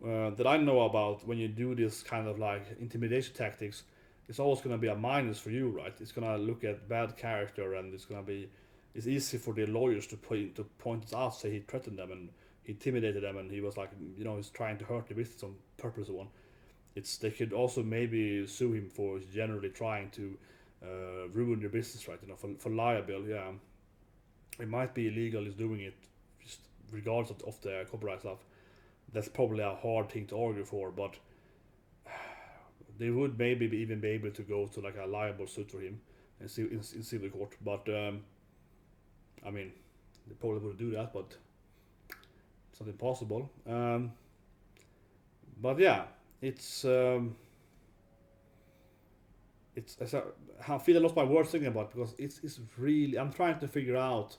that I know about. When you do this kind of like intimidation tactics, it's always going to be a minus for you, right? It's going to look at bad character, and it's easy for the lawyers to point it out, say he threatened them and he intimidated them, and he was like, he's trying to hurt the business on purpose. One, they could also maybe sue him for generally trying to ruin your business, right? For liability. Yeah, it might be illegal. He's doing it just regardless of the copyright stuff. That's probably a hard thing to argue for, but they would maybe even be able to go to like a liable suit for him in civil court. But I mean, they probably wouldn't do that. But it's not impossible. But yeah, it's I feel I lost my words thinking about it, because it's really, I'm trying to figure out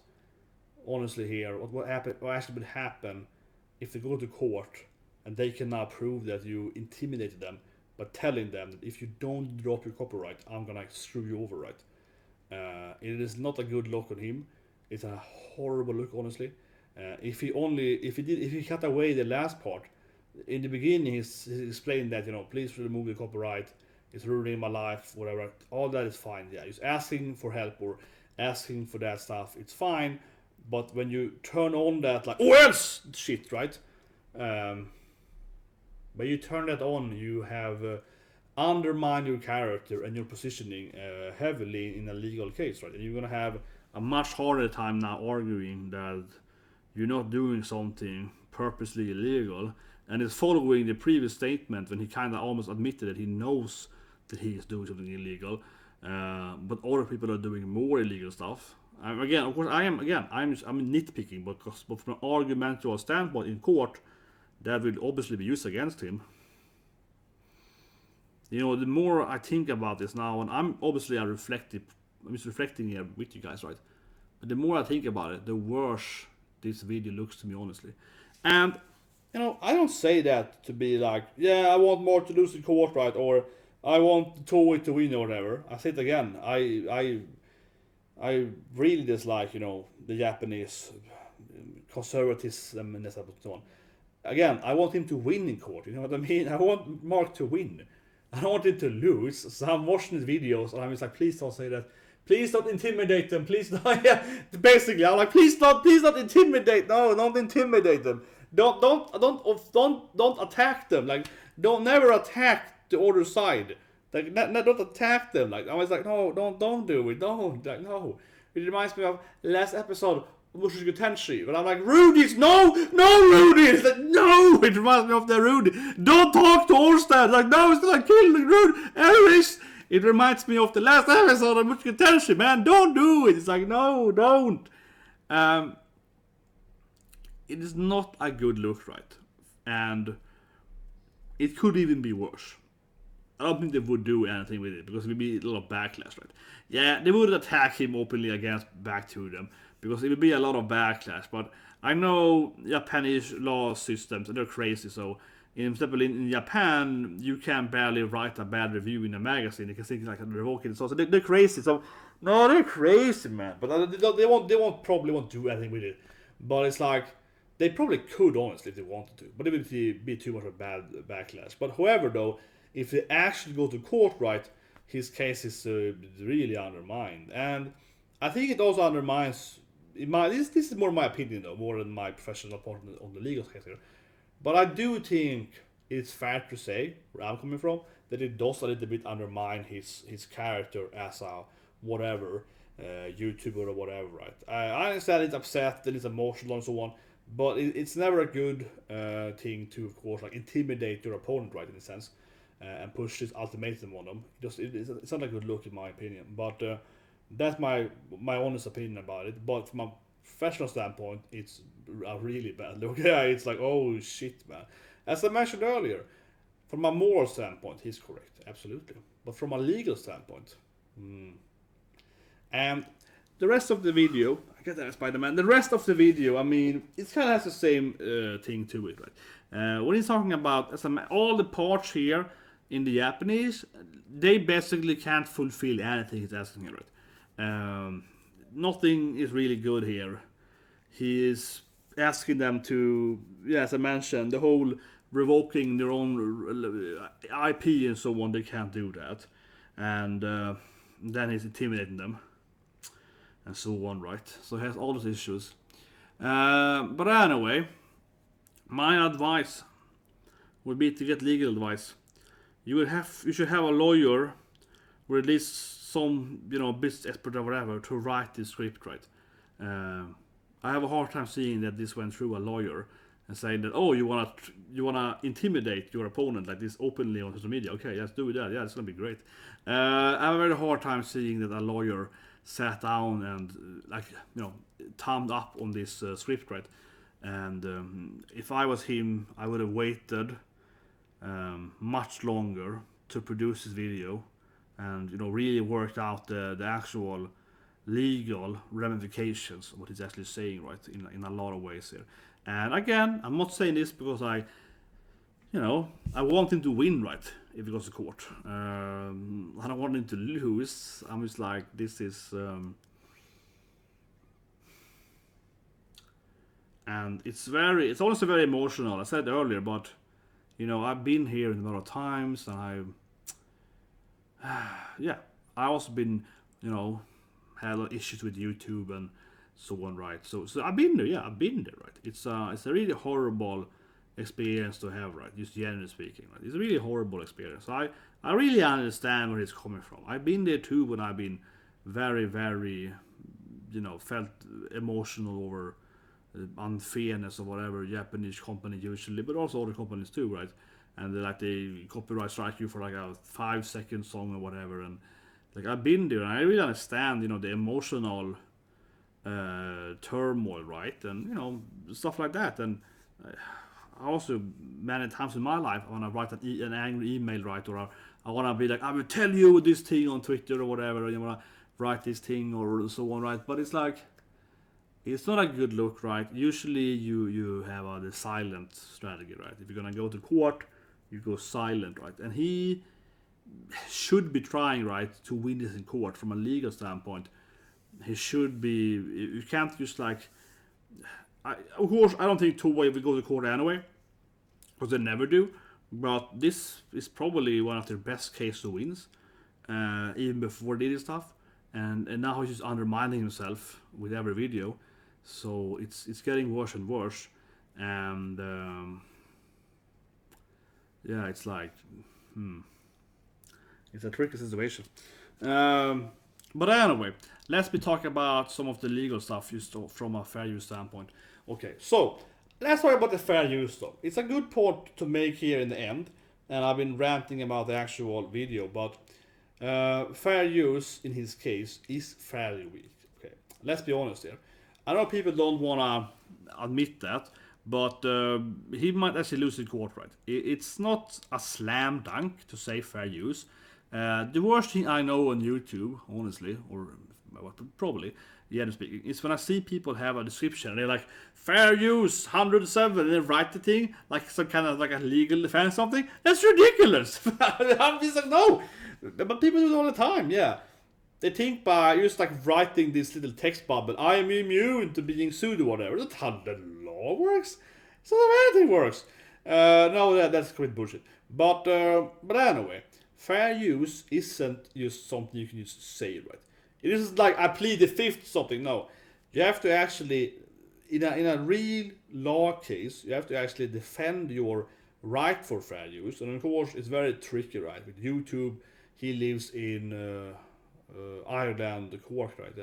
honestly here what actually would happen if they go to court and they can now prove that you intimidated them by telling them that if you don't drop your copyright, I'm gonna screw you over, right? It is not a good look on him. It's a horrible look, honestly. If he cut away the last part, in the beginning he explained that, please remove the copyright. It's ruining my life, whatever. All that is fine. Yeah, he's asking for help or asking for that stuff. It's fine, but when you turn on that like oh else shit, right? When you turn that on, you have undermined your character and your positioning heavily in a legal case, right? And you're gonna have a much harder time now arguing that you're not doing something purposely illegal, and it's following the previous statement when he kind of almost admitted that he knows that he is doing something illegal, but other people are doing more illegal stuff. Again, of course, I'm nitpicking, but from an argumental standpoint in court, that will obviously be used against him. The more I think about this now, and I'm obviously I'm just reflecting here with you guys, right? But the more I think about it, the worse this video looks to me, honestly. And I don't say that to be like, yeah, I want more to lose in court, right? Or I want Toei to win or whatever. I say it again. I really dislike, the Japanese conservatism and so on. Again, I want him to win in court. You know what I mean? I want Mark to win. I don't want him to lose. So I'm watching his videos and I'm just like, please don't say that. Please don't intimidate them. Please don't. Yeah, basically, I'm like, please don't intimidate. No, don't intimidate them. Don't attack them. Like, don't never attack the other side. Like, don't attack them. Like, I was like, no, don't do it. Don't. Like, no. It reminds me of last episode. Mushishi Tenshi, but I'm like, Rudy's no Rudy. It's like, no, it reminds me of the Rudy. Don't talk to Orstad. Like, no, it's gonna kill Rudy. Anyways, it reminds me of the last episode of Mushishi Tenshi, man. Don't do it. It's like, no, don't. It is not a good look, right? And it could even be worse. I don't think they would do anything with it because it would be a lot of backlash, right? Yeah, they would attack him openly back to them because it would be a lot of backlash. But I know Japanese law systems, and they're crazy. So in Japan, you can barely write a bad review in a magazine. You can think like revoking it. So they're crazy. So no, they're crazy, man. But they probably won't do anything with it. But it's like they probably could, honestly, if they wanted to. But it would be too much of a bad backlash. But however, though, if they actually go to court, right, his case is really undermined. And I think it also undermines, this is more my opinion though, more than my professional part on the legal case here. But I do think it's fair to say, where I'm coming from, that it does a little bit undermine his character as a whatever, YouTuber or whatever, right? I understand it's upset and it's emotional and so on, but it's never a good thing to, of course, like intimidate your opponent, right, in a sense. And push this ultimatum on them. It's not a good look in my opinion. But that's my honest opinion about it. But from a professional standpoint, it's a really bad look. Yeah, it's like, oh shit, man. As I mentioned earlier, from a moral standpoint, he's correct, absolutely. But from a legal standpoint, and the rest of the video, I get that Spider-Man. The rest of the video, I mean, it kind of has the same thing to it, right? When he's talking about all the parts here in the Japanese, they basically can't fulfill anything he's asking here, right? Nothing is really good here. He is asking them to, as I mentioned, the whole revoking their own IP and so on, they can't do that. And then he's intimidating them and so on, right? So he has all those issues. But anyway, my advice would be to get legal advice. You should have a lawyer or at least some business expert or whatever to write this script, right? I have a hard time seeing that this went through a lawyer and saying that, oh, you wanna intimidate your opponent like this openly on social media. Okay, let's do that. Yeah, it's gonna be great. I have a very hard time seeing that a lawyer sat down and thumbed up on this script, right? And if I was him, I would have waited much longer to produce this video, and really worked out the actual legal ramifications of what he's actually saying, right? In a lot of ways here. And again, I'm not saying this because I want him to win, right? If he goes to court, I don't want him to lose. I'm just like, this is, and it's also very emotional. I said earlier, but I've been here a lot of times, and yeah, I also been, had a lot of issues with YouTube and so on, right? So I've been there, yeah, I've been there, right? It's a really horrible experience to have, right? Just generally speaking, right? It's a really horrible experience. I really understand where he's coming from. I've been there too when I've been very, very, felt emotional over unfairness or whatever Japanese company usually, but also other companies too, right? And they copyright strike you for like a 5-second song or whatever, and like I've been there and I really understand, the emotional turmoil, right? And stuff like that. And I also many times in my life I want to write an angry email, right? Or I want to be like, I will tell you this thing on Twitter or whatever, and you want to write this thing or so on, right? But it's like, it's not a good look, right? Usually you have the silent strategy, right? If you're gonna go to court, you go silent, right? And he should be trying, right, to win this in court from a legal standpoint. He should be. You can't just like. Of course, I don't think Toei will go to court anyway, because they never do. But this is probably one of their best case to wins, even before they did stuff. And now he's just undermining himself with every video, so it's getting worse and worse. And yeah, it's like, it's a tricky situation. But anyway, let's be talking about some of the legal stuff from a fair use standpoint. Okay, so let's talk about the fair use stuff. It's a good point to make here in the end, and I've been ranting about the actual video, but fair use in his case is fairly weak. Okay, let's be honest here. I know people don't want to admit that, but he might actually lose in court, right? It's not a slam dunk to say fair use. The worst thing I know on YouTube, honestly, or probably, yeah, speaking, is when I see people have a description and they're like, fair use 107, and they write the thing like some kind of like a legal defense something. That's ridiculous. I'm just like, no. But people do it all the time, yeah. They think by just like writing this little text bubble, I am immune to being sued or whatever. That's how the law works. It's not how anything works. No, that's complete bullshit. But anyway, fair use isn't just something you can just say, right? It isn't like I plead the fifth something. No, you have to actually, in a real law case, you have to actually defend your right for fair use. And of course, it's very tricky, right? With YouTube, he lives in Ireland, Cork, right?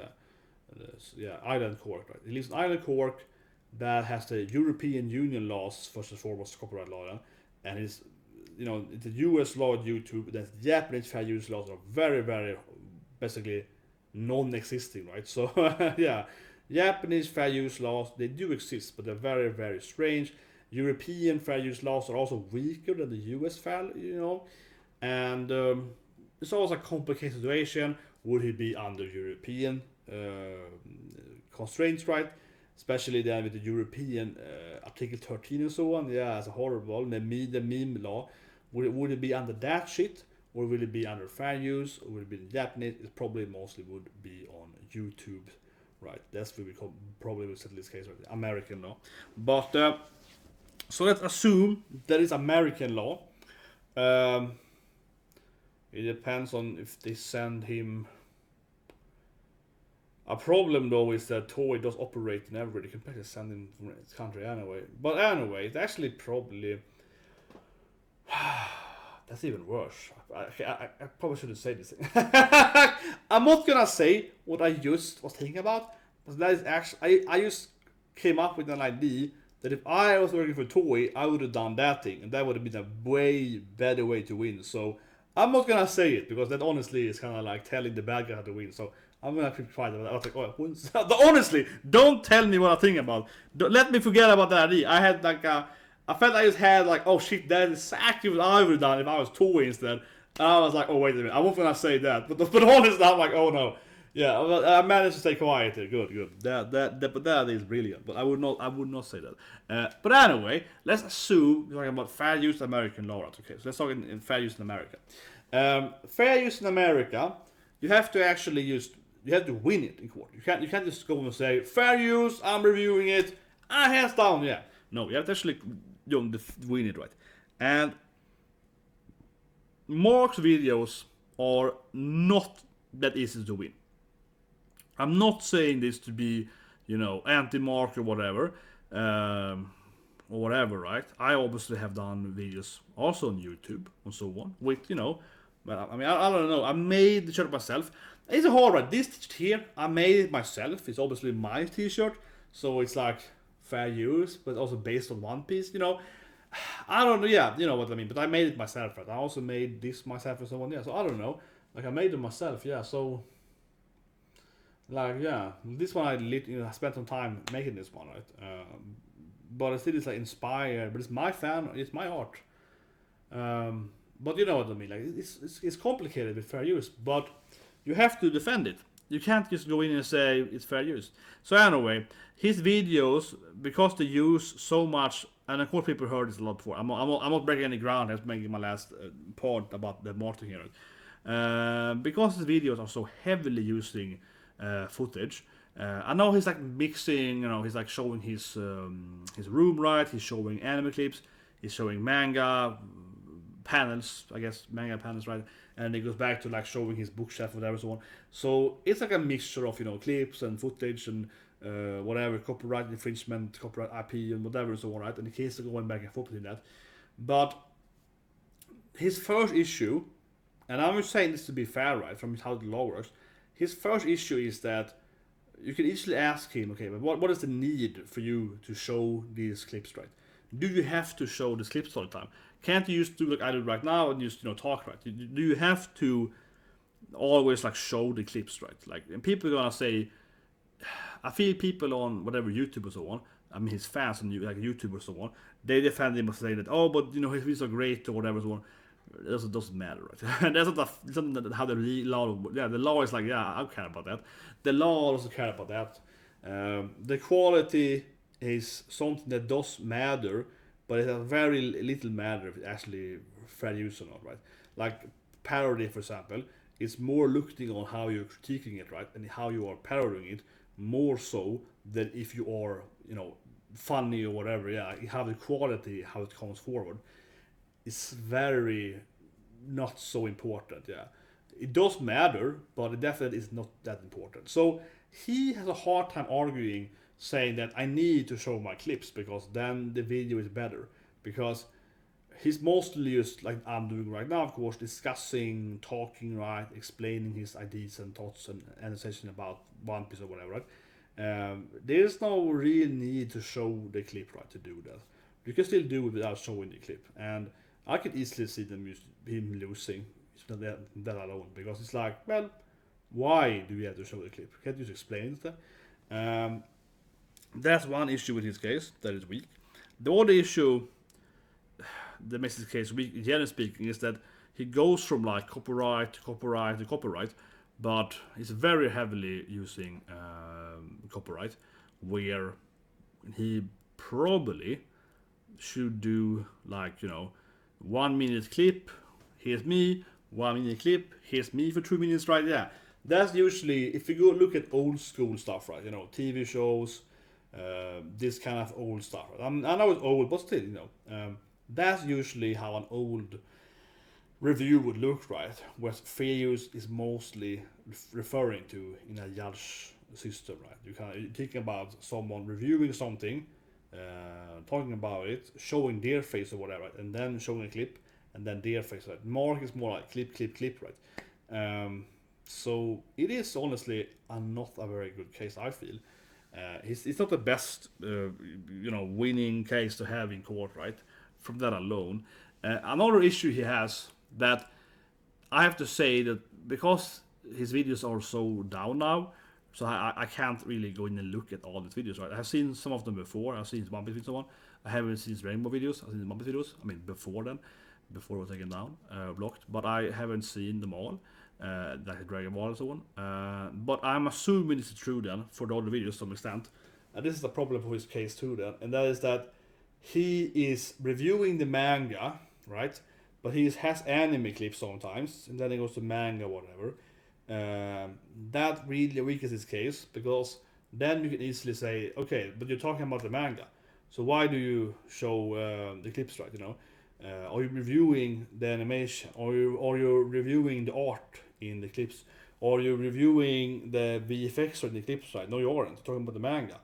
Yeah, Ireland, Cork, right? He lives in Ireland, Cork, that has the European Union laws, first and foremost, copyright law, and it's the US law at YouTube, the Japanese fair use laws are very, very basically non-existing, right? So yeah, Japanese fair use laws, they do exist, but they're very, very strange. European fair use laws are also weaker than the US fair, and it's always a complicated situation. Would he be under European constraints, right? Especially then with the European Article 13 and so on. Yeah, it's horrible. The meme law. Would it be under that shit? Or will it be under fair use? Or will it be in Japanese? It probably mostly would be on YouTube, right? That's what we probably will settle this case, right? American law. But, so let's assume that is American law. It depends on if they send him. A problem though is that Toei does operate in everywhere. They can probably send him from its country anyway. But anyway, it's actually probably that's even worse. I probably shouldn't say this thing. I'm not gonna say what I just was thinking about, but that is actually I just came up with an idea that if I was working for Toei, I would have done that thing, and that would have been a way better way to win. So I'm not gonna say it because that honestly is kind of like telling the bad guy how to win. So I'm gonna keep quiet about that. I was like, honestly, don't tell me what I think about. Let me forget about that idea. I had like I felt I just had like, oh shit, that is exactly what I would have done if I was Toei instead. And I was like, oh wait a minute, I wasn't gonna say that, but honestly, I'm like, oh no, yeah, I managed to stay quiet here. Good. But that is brilliant. But I would not say that. But anyway, let's assume we're talking about fair use American law. Okay, so let's talk in fair use in America. Fair use in America, you have to actually you have to win it in court. You can't just go and say fair use. I'm reviewing it. Hands down, yeah. No, you have to actually win it, right? And Mark's videos are not that easy to win. I'm not saying this to be, anti-Mark or whatever, right? I obviously have done videos also on YouTube and so on with, but I mean, I don't know. I made the shirt myself. It's hard, right? This t-shirt here, I made it myself. It's obviously my t-shirt, so it's like fair use, but also based on One Piece, I don't know, yeah, you know what I mean. But I made it myself, right? I also made this myself and so on, yeah. So I don't know. Like I made it myself, yeah. So like yeah, this one I spent some time making this one, right? But I still it's like inspired, but it's my fan, it's my art. But you know what I mean, like it's complicated with fair use, but you have to defend it. You can't just go in and say it's fair use. So anyway, his videos, because they use so much, and of course people heard this a lot before. I'm not breaking any ground. I'm making my last point about the Martin here. Because his videos are so heavily using footage. I know he's like mixing, he's like showing his room, right? He's showing anime clips, he's showing manga panels, I guess manga panels, right? And it goes back to like showing his bookshelf, whatever, so on. So it's like a mixture of clips and footage and whatever, copyright infringement, copyright IP, and whatever, and so on, right? And the case are going back and forth between that. But his first issue, and I'm just saying this to be fair, right, from how the law works. His first issue is that you can easily ask him, okay, but what is the need for you to show these clips, right? Do you have to show these clips all the time? Can't you just do like I do right now and just talk, right? Do you have to always like show the clips, right? Like, and people are gonna say, I feel people on whatever YouTube or so on, I mean his fans on like YouTube or so on, they defend him and say that, oh, but his videos are great or whatever, so on. It doesn't matter, right? That's not how the law. Yeah, the law is like, yeah, I don't care about that. The law doesn't care about that. The quality is something that does matter, but it has very little matter if it's actually fair use or not, right? Like parody, for example, it's more looking on how you're critiquing it, right, and how you are parodying it, more so than if you are, funny or whatever. Yeah, you have the quality, how it comes forward. It's very not so important, yeah. It does matter, but it definitely is not that important. So he has a hard time arguing, saying that I need to show my clips because then the video is better. Because he's mostly just like I'm doing right now, of course, discussing, talking, right, explaining his ideas and thoughts and analyzation about One Piece or whatever, right? There's no real need to show the clip, right, to do that. You can still do it without showing the clip, and I could easily see him losing that alone, because it's like, well, why do we have to show the clip? Can't you just explain it? That's one issue with his case that is weak. The other issue that makes his case weak, generally speaking, is that he goes from like copyright to copyright to copyright, but he's very heavily using copyright, where he probably should do like 1 minute clip, here's me, 1 minute clip, here's me for 2 minutes, right? Yeah, that's usually, if you go look at old school stuff, right, TV shows, this kind of old stuff, right? I know it's old, but still, that's usually how an old review would look, right? Where fair use is mostly referring to in a judge system, right? You're thinking about someone reviewing something, talking about it, showing their face or whatever, right? And then showing a clip, and then their face, right? Mark is more like clip, right? So it is honestly not a very good case, I feel. It's not the best, winning case to have in court, right? From that alone. Another issue he has that I have to say that because his videos are so down now, so I can't really go in and look at all his videos, right? I have seen some of them before. I've seen his One Piece videos, so on. I haven't seen his Rainbow videos. I've seen his One Piece videos. I mean, before then, before it was taken down, blocked. But I haven't seen them all. Like Dragon Ball and so on. But I'm assuming this is true then for the other videos to some extent. And this is the problem for his case too then, and that is that he is reviewing the manga, right? But he has anime clips sometimes, and then he goes to manga, whatever. That really weakens his case, because then you can easily say, okay, but you're talking about the manga, so why do you show the clips, right? Are you reviewing the animation? Are you reviewing the art in the clips? Are you reviewing the VFX in the clips, right? No, you aren't. You're talking about the manga.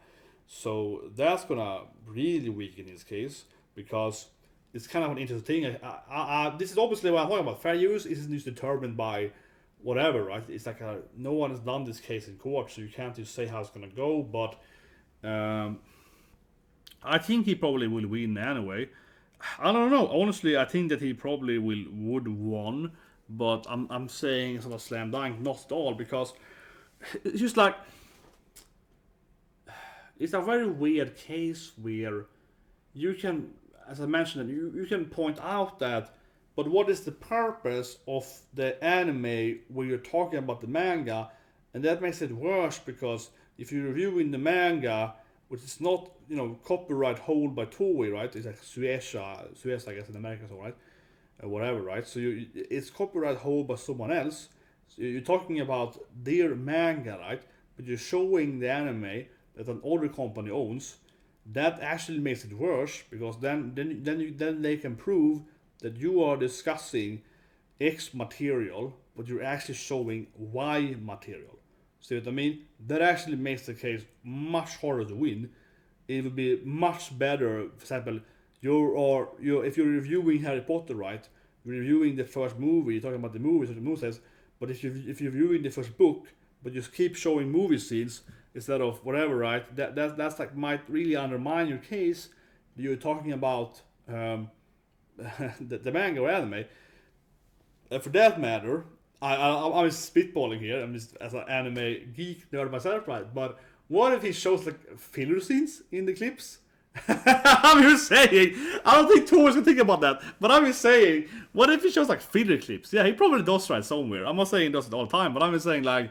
So that's gonna really weaken his case, because it's kind of an interesting thing. This is obviously what I'm talking about. Fair use isn't just determined by whatever, right? It's like no one has done this case in court, so you can't just say how it's gonna go. But I think he probably will win anyway. I don't know. Honestly, I think that he probably would won, but I'm saying it's not a slam dunk, not at all, because it's just like, it's a very weird case where you can, as I mentioned, you can point out that, but what is the purpose of the anime where you're talking about the manga? And that makes it worse, because if you're reviewing the manga, which is not, copyright hold by Toei, right? It's like Suez, I guess, in America, so right, whatever, right? So it's copyright hold by someone else. So you're talking about their manga, right? But you're showing the anime that an other company owns. That actually makes it worse, because then they can prove that you are discussing X material, but you're actually showing Y material. See what I mean? That actually makes the case much harder to win. It would be much better, for example, if you're reviewing Harry Potter, right? You're reviewing the first movie, you're talking about the movies, what the movie says, but if you're reviewing the first book, but you keep showing movie scenes instead of whatever, right? That's like, might really undermine your case. You're talking about the manga or anime. For that matter, I'm spitballing here. I'm just as an anime geek nerd myself, right? But what if he shows like filler scenes in the clips? I'm just saying. I don't think Toei's gonna think about that. But I'm just saying, what if he shows like filler clips? Yeah, he probably does, right, somewhere. I'm not saying he does it all the time, but I'm just saying, like,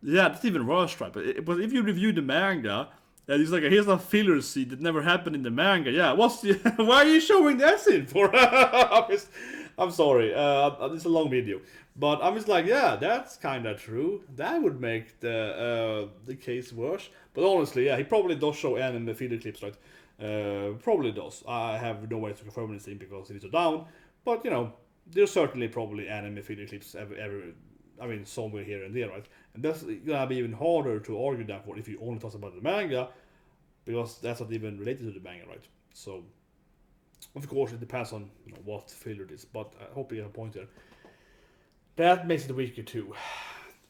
yeah, that's even worse, right? But if you review the manga, and it's like, here's a filler scene that never happened in the manga. Yeah, why are you showing that scene for? I'm sorry, it's a long video, but I'm just like, yeah, that's kind of true. That would make the case worse. But honestly, yeah, he probably does show anime filler clips, right? Probably does. I have no way to confirm anything because it is down. But there's certainly probably anime filler clips somewhere here and there, right? And that's gonna be even harder to argue that for if you only talk about the manga, because that's not even related to the manga, right? So, of course, it depends on what filler it is, but I hope you get a point there. That makes it weaker too.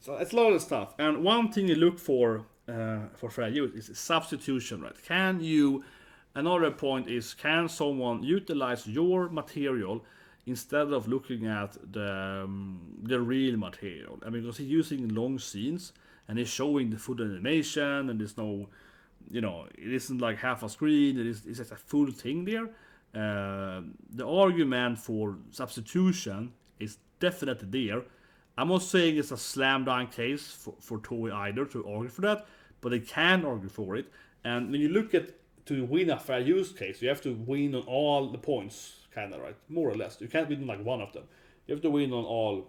So it's a lot of stuff. And one thing you look for fair use is substitution, right? Another point is, can someone utilize your material instead of looking at the real material? I mean, because he's using long scenes and he's showing the full animation, and there's no, it isn't like half a screen. It's just a full thing there. The argument for substitution is definitely there. I'm not saying it's a slam dunk case for Toei either to argue for that, but they can argue for it. And when you look at to win a fair use case, you have to win on all the points, kind of, right? More or less. You can't win on like one of them. You have to win on all.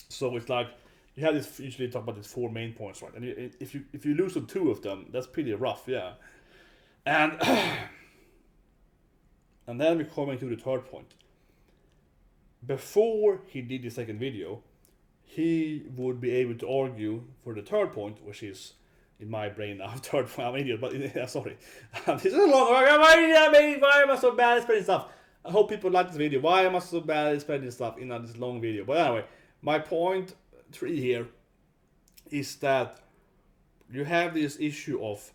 So it's like you have this, usually talk about these 4 main points, right? And if you lose on 2 of them, that's pretty rough, yeah. And and then we're coming to the third point. Before he did the second video, he would be able to argue for the third point, which is, in my brain now, third point. I'm an idiot, but yeah, sorry. This is a long. Why am I so bad at spelling stuff? I hope people like this video. Why am I so bad at spelling stuff in this long video? But anyway, my point 3 here is that you have this issue of,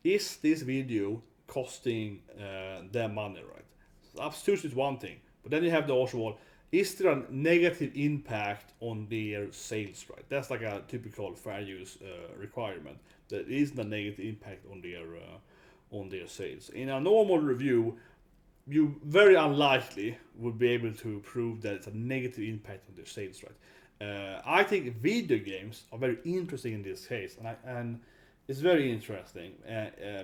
is this video costing them money, right? Substitution is one thing, but then you have the also, is there a negative impact on their sales, right? That's like a typical fair use requirement. There isn't a negative impact on their sales. In a normal review, you very unlikely would be able to prove that it's a negative impact on their sales, right? I think video games are very interesting in this case, and it's very interesting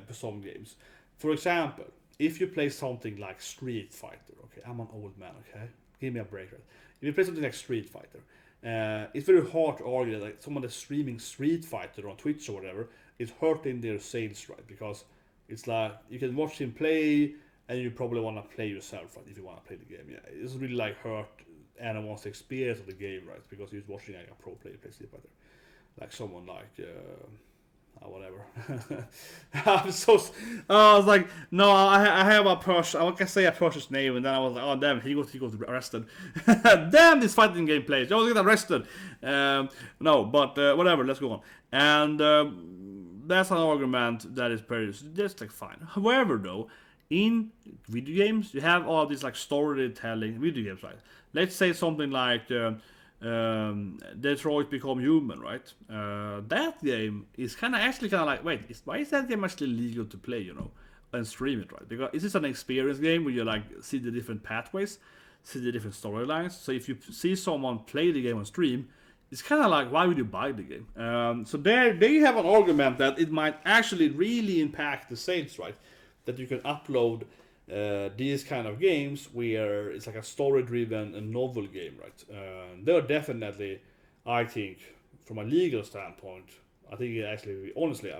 for some games. For example, if you play something like Street Fighter, okay, I'm an old man, okay, give me a break, right? If you play something like Street Fighter, it's very hard to argue that like someone that's streaming Street Fighter on Twitch or whatever is hurting their sales, right? Because it's like you can watch him play, and you probably want to play yourself, right? If you want to play the game, yeah, it doesn't really like hurt anyone's experience of the game, right? Because you're watching like a pro player play Street Fighter, like someone like whatever. I'm so. I was like, no, I have a person. I can say a person's name, and then I was like, oh damn, he goes arrested. Damn, this fighting game plays. I was get arrested. No, but whatever. Let's go on. And that's an argument that is pretty. That's like fine. However, though, in video games, you have all these like storytelling video games, right? Let's say something like. Detroit Become Human, right? That game is actually kind of like, wait, why is that game actually legal to play, and stream it, right? Because this is an experience game where you like see the different pathways, see the different storylines. So if you see someone play the game on stream, it's kind of like, why would you buy the game? So there you have an argument that it might actually really impact the sales, right? That you can upload these kind of games where it's like a story-driven novel game, right? They're definitely, I think, from a legal standpoint, I think it actually, honestly,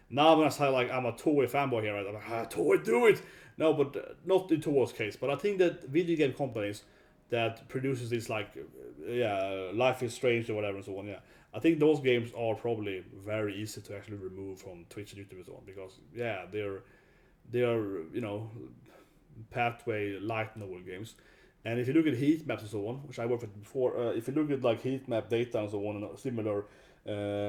now when I say like I'm a Toei fanboy here, right? I'm like, Toei, do it! No, but not in Toei's case. But I think that video game companies that produces this like, Life is Strange or whatever and so on, yeah. I think those games are probably very easy to actually remove from Twitch and YouTube and so on because, yeah, they're pathway light novel games. And if you look at heat maps and so on, which I worked with before, if you look at like heat map data and so on and similar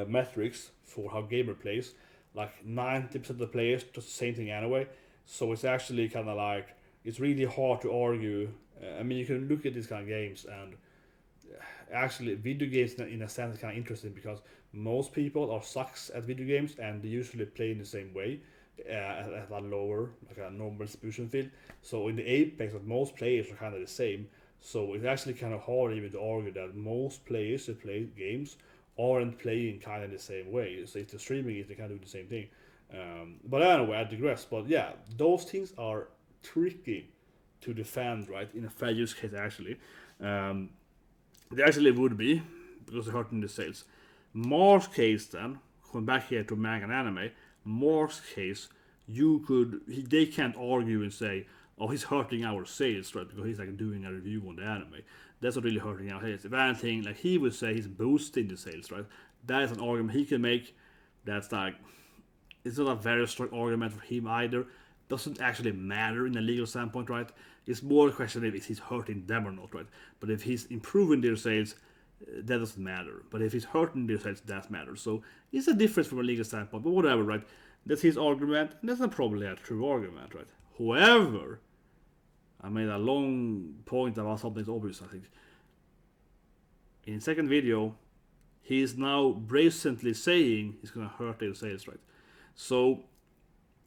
metrics for how gamer plays, like 90% of the players does the same thing anyway. So it's actually kind of like it's really hard to argue. I mean, you can look at these kind of games and actually video games in a sense is kind of interesting because most people are sucks at video games and they usually play in the same way at a lower, like a normal distribution field. So in the apex, most players are kind of the same. So it's actually kind of hard even to argue that most players that play games aren't playing kind of the same way. So if they're streaming it, they kind of do the same thing. But anyway, I digress. But yeah, those things are tricky to defend, right? In a fair use case, actually. They actually would be, because they're hurting the sales. Mark's case, then, going back here to manga and anime, Mark's case, they can't argue and say, oh, he's hurting our sales, right? Because he's like doing a review on the anime. That's not really hurting our sales. If anything, like he would say he's boosting the sales, right? That is an argument he can make. That's like, it's not a very strong argument for him either. Doesn't actually matter in a legal standpoint, right? It's more a question if he's hurting them or not, right? But if he's improving their sales, that doesn't matter. But if he's hurting their sales, that matters. So it's a difference from a legal standpoint, but whatever, right? That's his argument, and that's not probably a true argument, right? However, I made a long point about something obvious, I think. In the second video, he is now brazenly saying he's going to hurt their sales, right? So,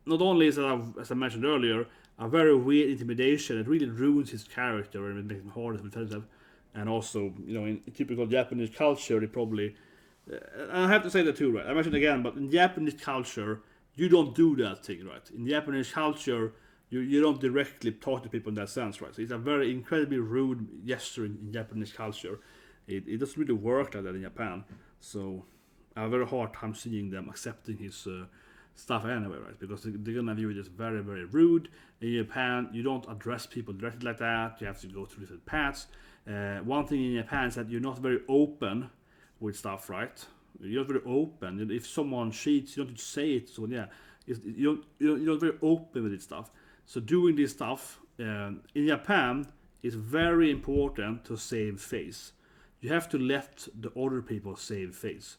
not only is that, as I mentioned earlier, a very weird intimidation, it really ruins his character and it makes him harder to defend himself. And also, in typical Japanese culture, they probably. I have to say that too, right? I mentioned again, but in Japanese culture, you don't do that thing, right? In Japanese culture, you don't directly talk to people in that sense, right? So it's a very incredibly rude gesture in Japanese culture. It doesn't really work like that in Japan. So I have a very hard time seeing them accepting his stuff anyway, right? Because they're gonna view it as very, very rude. In Japan, you don't address people directly like that. You have to go through different paths. One thing in Japan is that you're not very open with stuff, right? You're not very open. If someone cheats, you don't say it. So yeah, you're not very open with this stuff. So doing this stuff in Japan is very important to save face. You have to let the other people save face.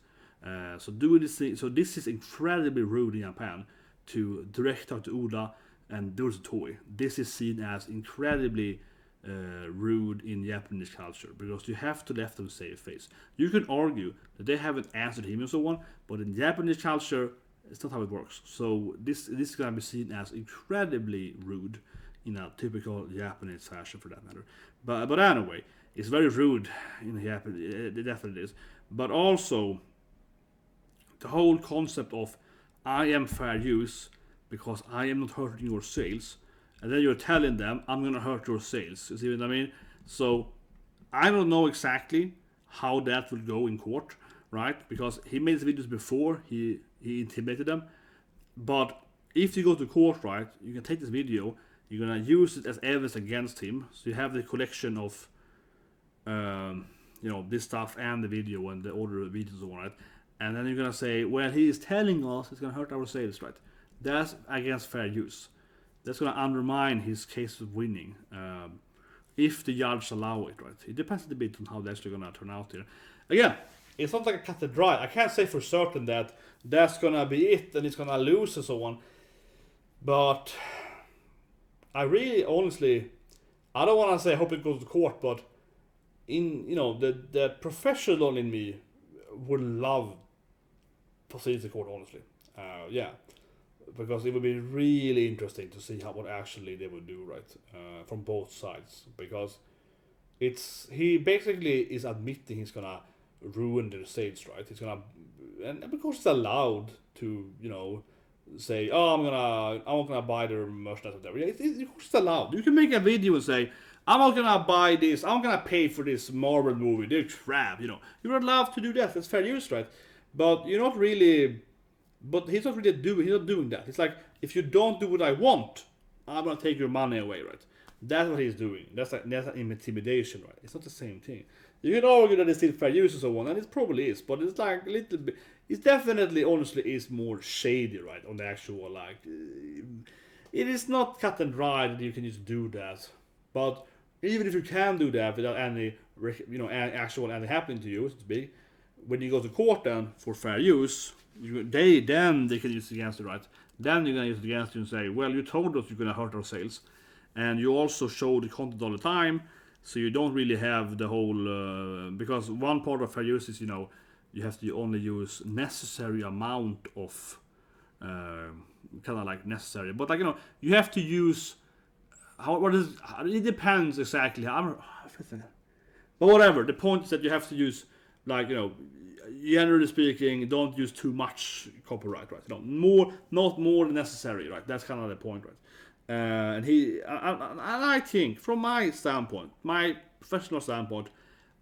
So doing this thing, so this is incredibly rude in Japan to direct out to Oda and do to Toei. This is seen as incredibly rude in Japanese culture, because you have to let them save face. You can argue that they haven't answered him and so on, but in Japanese culture, it's not how it works. So this is gonna be seen as incredibly rude in a typical Japanese fashion, for that matter. But anyway, it's very rude in Japan. It definitely is. But also, the whole concept of I am fair use because I am not hurting your sales, and then you're telling them I'm gonna hurt your sales. You see what I mean? So I don't know exactly how that will go in court, right? Because he made the videos before he intimidated them. But if you go to court, right, you can take this video, you're gonna use it as evidence against him. So you have the collection of this stuff and the video and the order of videos and so on, right? And then you're gonna say, well, he is telling us it's gonna hurt our sales, right? That's against fair use. That's gonna undermine his case of winning, if the judge allow it, right? It depends a bit on how that's actually gonna turn out here. Again, it's not like a cut and dry. I can't say for certain that that's gonna be it and it's gonna lose and so on. But I really, honestly, I don't want to say I hope it goes to court, but in the professional in me would love to see the court, honestly. Yeah, because it would be really interesting to see what actually they would do, right, from both sides. Because he basically is admitting he's gonna ruin their sales, right? He's gonna, and because it's allowed to, say, oh, I'm not gonna buy their merchandise or whatever. Yeah, it's allowed. You can make a video and say, I'm not gonna buy this. I'm gonna pay for this Marvel movie. They're crap. You're allowed to do that. That's fair use, right? But you're not really. But he's not really doing. He's not doing that. It's like, if you don't do what I want, I'm gonna take your money away, right? That's what he's doing. That's an intimidation, right? It's not the same thing. You can argue that it's still fair use and so on, and it probably is. But it's like a little bit. It definitely, honestly, is more shady, right? On the actual, like, it is not cut and dry that you can just do that. But even if you can do that without any, actual anything happening to you, so to speak, when you go to court then for fair use, then they can use it against you, right? Then you're gonna use it against you and say, well, you told us you're gonna hurt our sales, and you also show the content all the time, so you don't really have the whole. Because one part of fair use is, you have to only use necessary amount of, kind of like necessary, but like you have to use. It depends exactly. But whatever. The point is that you have to use, like, generally speaking, don't use too much copyright, right? Not more than necessary, right? That's kind of the point, right? And I think, from my standpoint, my professional standpoint,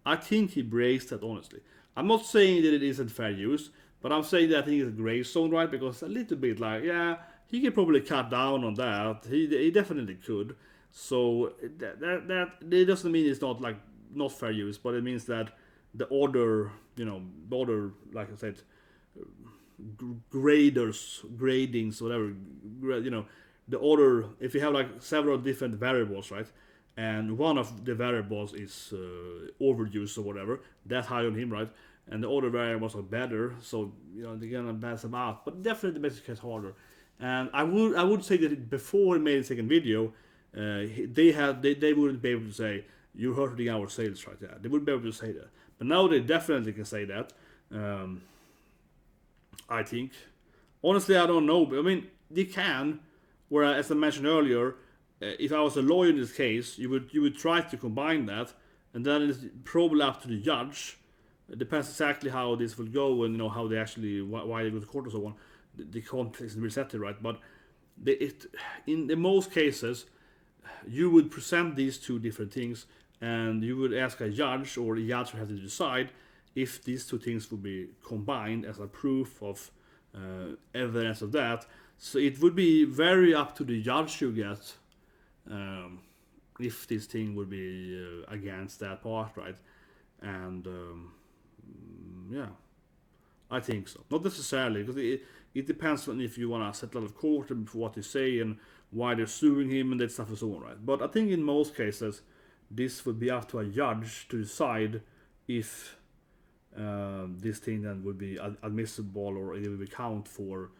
I think he breaks that, honestly. I'm not saying that it isn't fair use, but I'm saying that I think it's a gray zone, right? Because a little bit like, yeah, he could probably cut down on that. He definitely could. So that doesn't mean it's not like not fair use, but it means that the order, like I said, gradings, whatever, the order. If you have like several different variables, right, and one of the variables is overuse or whatever, that's high on him, right? And the other variables are better, so they're gonna balance them out. But definitely makes the case harder. And I would say that before he made the second video, they wouldn't be able to say you're hurting our sales, right? Yeah, they wouldn't be able to say that. But now they definitely can say that. I think. Honestly, I don't know. But I mean, they can. Whereas, as I mentioned earlier, if I was a lawyer in this case, you would try to combine that, and then it's probably up to the judge. It depends exactly how this will go, and how they actually why they go to court and so on. The context is really set it, right? But in the most cases, you would present these two different things, and you would ask a judge, or the judge would have to decide if these two things would be combined as a proof of evidence of that. So it would be very up to the judge to get if this thing would be against that part, right? And yeah, I think so. Not necessarily, because it depends on if you want to settle out of court and for what they say and why they're suing him and that stuff and so on, right? But I think in most cases, this would be up to a judge to decide if this thing then would be admissible or it would count for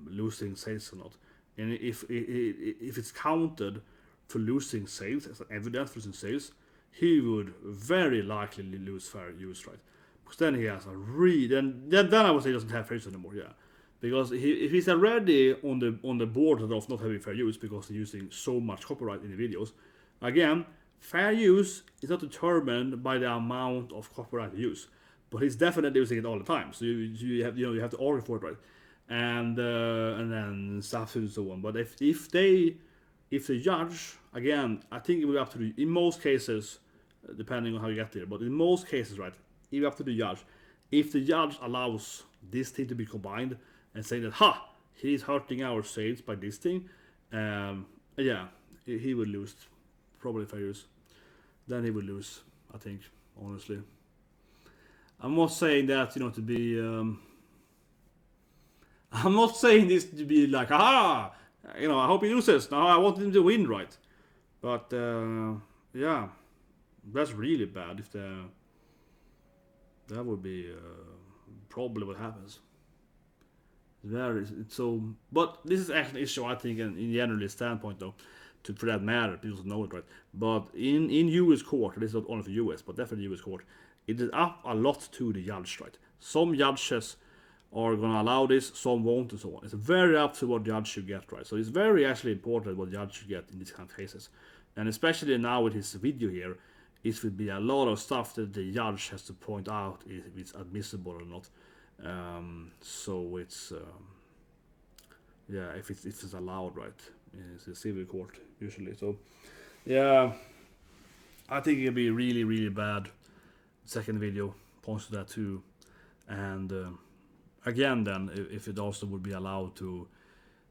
losing sales or not. And if it's counted, for losing sales, as evidence for losing sales, he would very likely lose fair use, right? Because then he has a then I would say he doesn't have fair use anymore, yeah. Because if he's already on the border of not having fair use because he's using so much copyright in the videos, again, fair use is not determined by the amount of copyright use, but he's definitely using it all the time. So you have to argue for it, right? And then stuff and so on. But if the judge, again, I think it will be up to in most cases, depending on how you get there, but in most cases, right, it will be up to the judge. If the judge allows this thing to be combined and saying that, he's hurting our sales by this thing, yeah, he would lose, probably fair use. Then he would lose, I think, honestly. I'm not saying that, to be, I'm not saying this to be like, I hope he loses. No, I want him to win, right? But, yeah, that's really bad if that would be probably what happens. But this is actually an issue, I think, in general standpoint, though, for that matter, people know it, right? But in U.S. court, this is not only for U.S., but definitely U.S. court, it is up a lot to the judge, right? Some judges are going to allow this, some won't, and so on. It's very up to what judge should get, right? So it's very actually important what judge should get in these kind of cases. And especially now with his video here, it would be a lot of stuff that the judge has to point out if it's admissible or not. So it's if it's allowed, right? It's a civil court usually. So yeah, I think it'll be really, really bad. Second video points to that too, and again, then if it also would be allowed to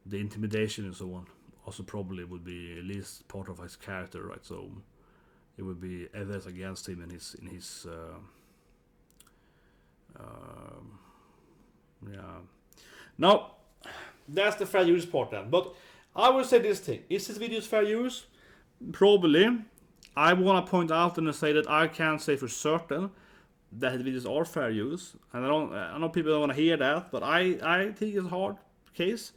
the intimidation and so on, also probably would be at least part of his character, right? So it would be evidence against him in his yeah. Now, that's the fair use part then. But I would say this thing: is this video's fair use? Probably. I want to point out and say that I can't say for certain that his videos are fair use, and I know people don't want to hear that, but I think it's a hard case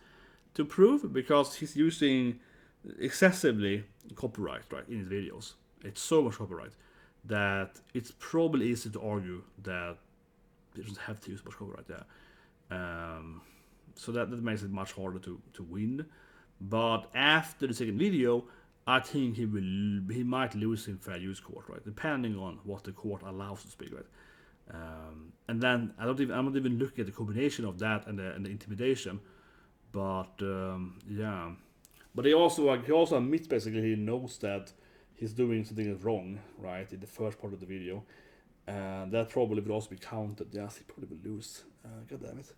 to prove because he's using excessively copyright, right, in his videos. It's so much copyright that it's probably easy to argue that he doesn't have to use much copyright there. So that makes it much harder to win. But after the second video, I think he might lose in fair use court, right? Depending on what the court allows to speak, right? And then I'm not even looking at the combination of that and the intimidation, but yeah. But he also admits basically he knows that he's doing something that's wrong, right? In the first part of the video, and that probably would also be counted. Yes, he probably will lose. God damn it.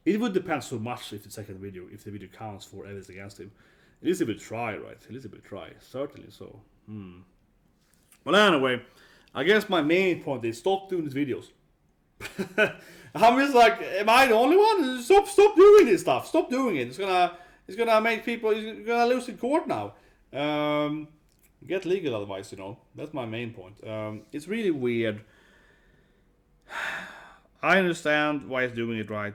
It would depend so much if the video counts for evidence against him. At least he will try, right? At least he will try, certainly so. Well, anyway, I guess my main point is stop doing these videos. I'm just like, am I the only one? Stop doing this stuff. Stop doing it. It's gonna make people. You're gonna lose in court now. Get legal advice. That's my main point. It's really weird. I understand why he's doing it, right?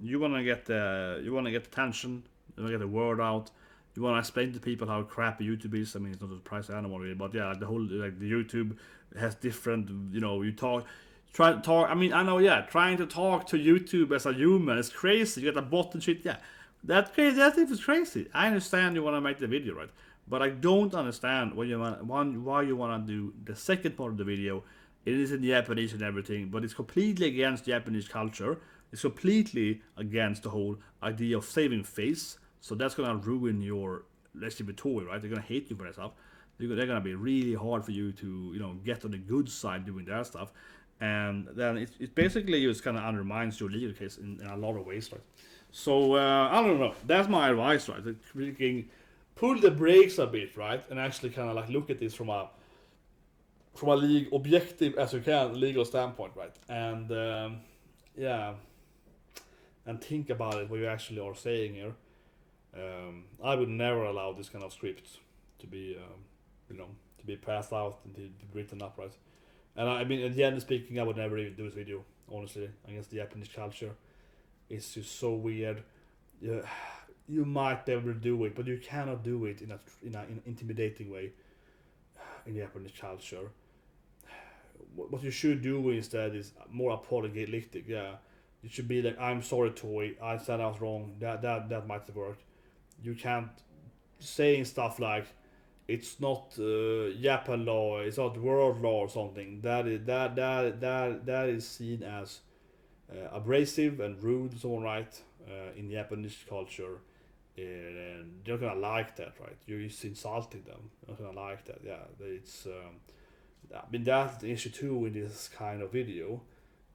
You wanna get attention. You wanna get the word out. You wanna explain to people how crappy YouTube is. I mean, it's not a surprise to anyone really, but yeah, the whole the YouTube has different. You try to talk. I mean, I know, yeah. Trying to talk to YouTube as a human is crazy. You get a bot and shit. Yeah, that's crazy. That is crazy. I understand you wanna make the video, right? But I don't understand why you wanna do the second part of the video. It is in Japanese and everything, but it's completely against Japanese culture. It's completely against the whole idea of saving face. So that's gonna ruin your relationship with Toei, right? They're gonna hate you for that stuff. They're gonna be really hard for you to get on the good side doing that stuff. And then it basically just kind of undermines your legal case in a lot of ways, right? So I don't know. That's my advice, right? Freaking pull the brakes a bit, right? And actually kind of like look at this from a objective as you can legal standpoint, right? And yeah, and think about it what you actually are saying here. I would never allow this kind of script to be to be passed out and to be written up, right? And I mean, at the end of speaking, I would never even do this video, honestly. Against the Japanese culture, it's just so weird. Yeah, you might be able to do it, but you cannot do it in an intimidating way in Japanese culture. What you should do instead is more apologetic. Yeah, you should be like, I'm sorry, Toei. I said I was wrong. That might have worked. You can't saying stuff like it's not Japan law, it's not world law or something. That is seen as abrasive and rude, and so on, right? In Japanese culture, and they're not gonna like that, right? You're just insulting them. They're not gonna like that. Yeah, it's. I mean that's the issue too in this kind of video.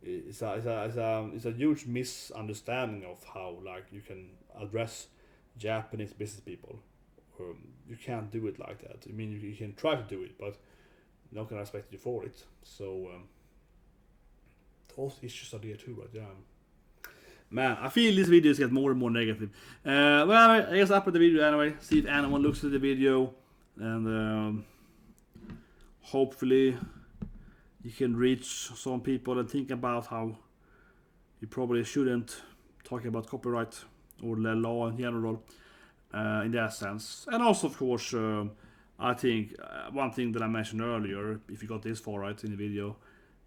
It's a huge misunderstanding of how like you can address Japanese business people. You can't do it like that. I mean, you can try to do it, but no can expect you for it. So those issues are there too, right? Yeah. Man, I feel this video is getting more and more negative. Well, I guess upload the video anyway. See if anyone looks at the video, and hopefully you can reach some people and think about how you probably shouldn't talk about copyright or the law in general in that sense. And also, of course, I think one thing that I mentioned earlier, if you got this far right in the video,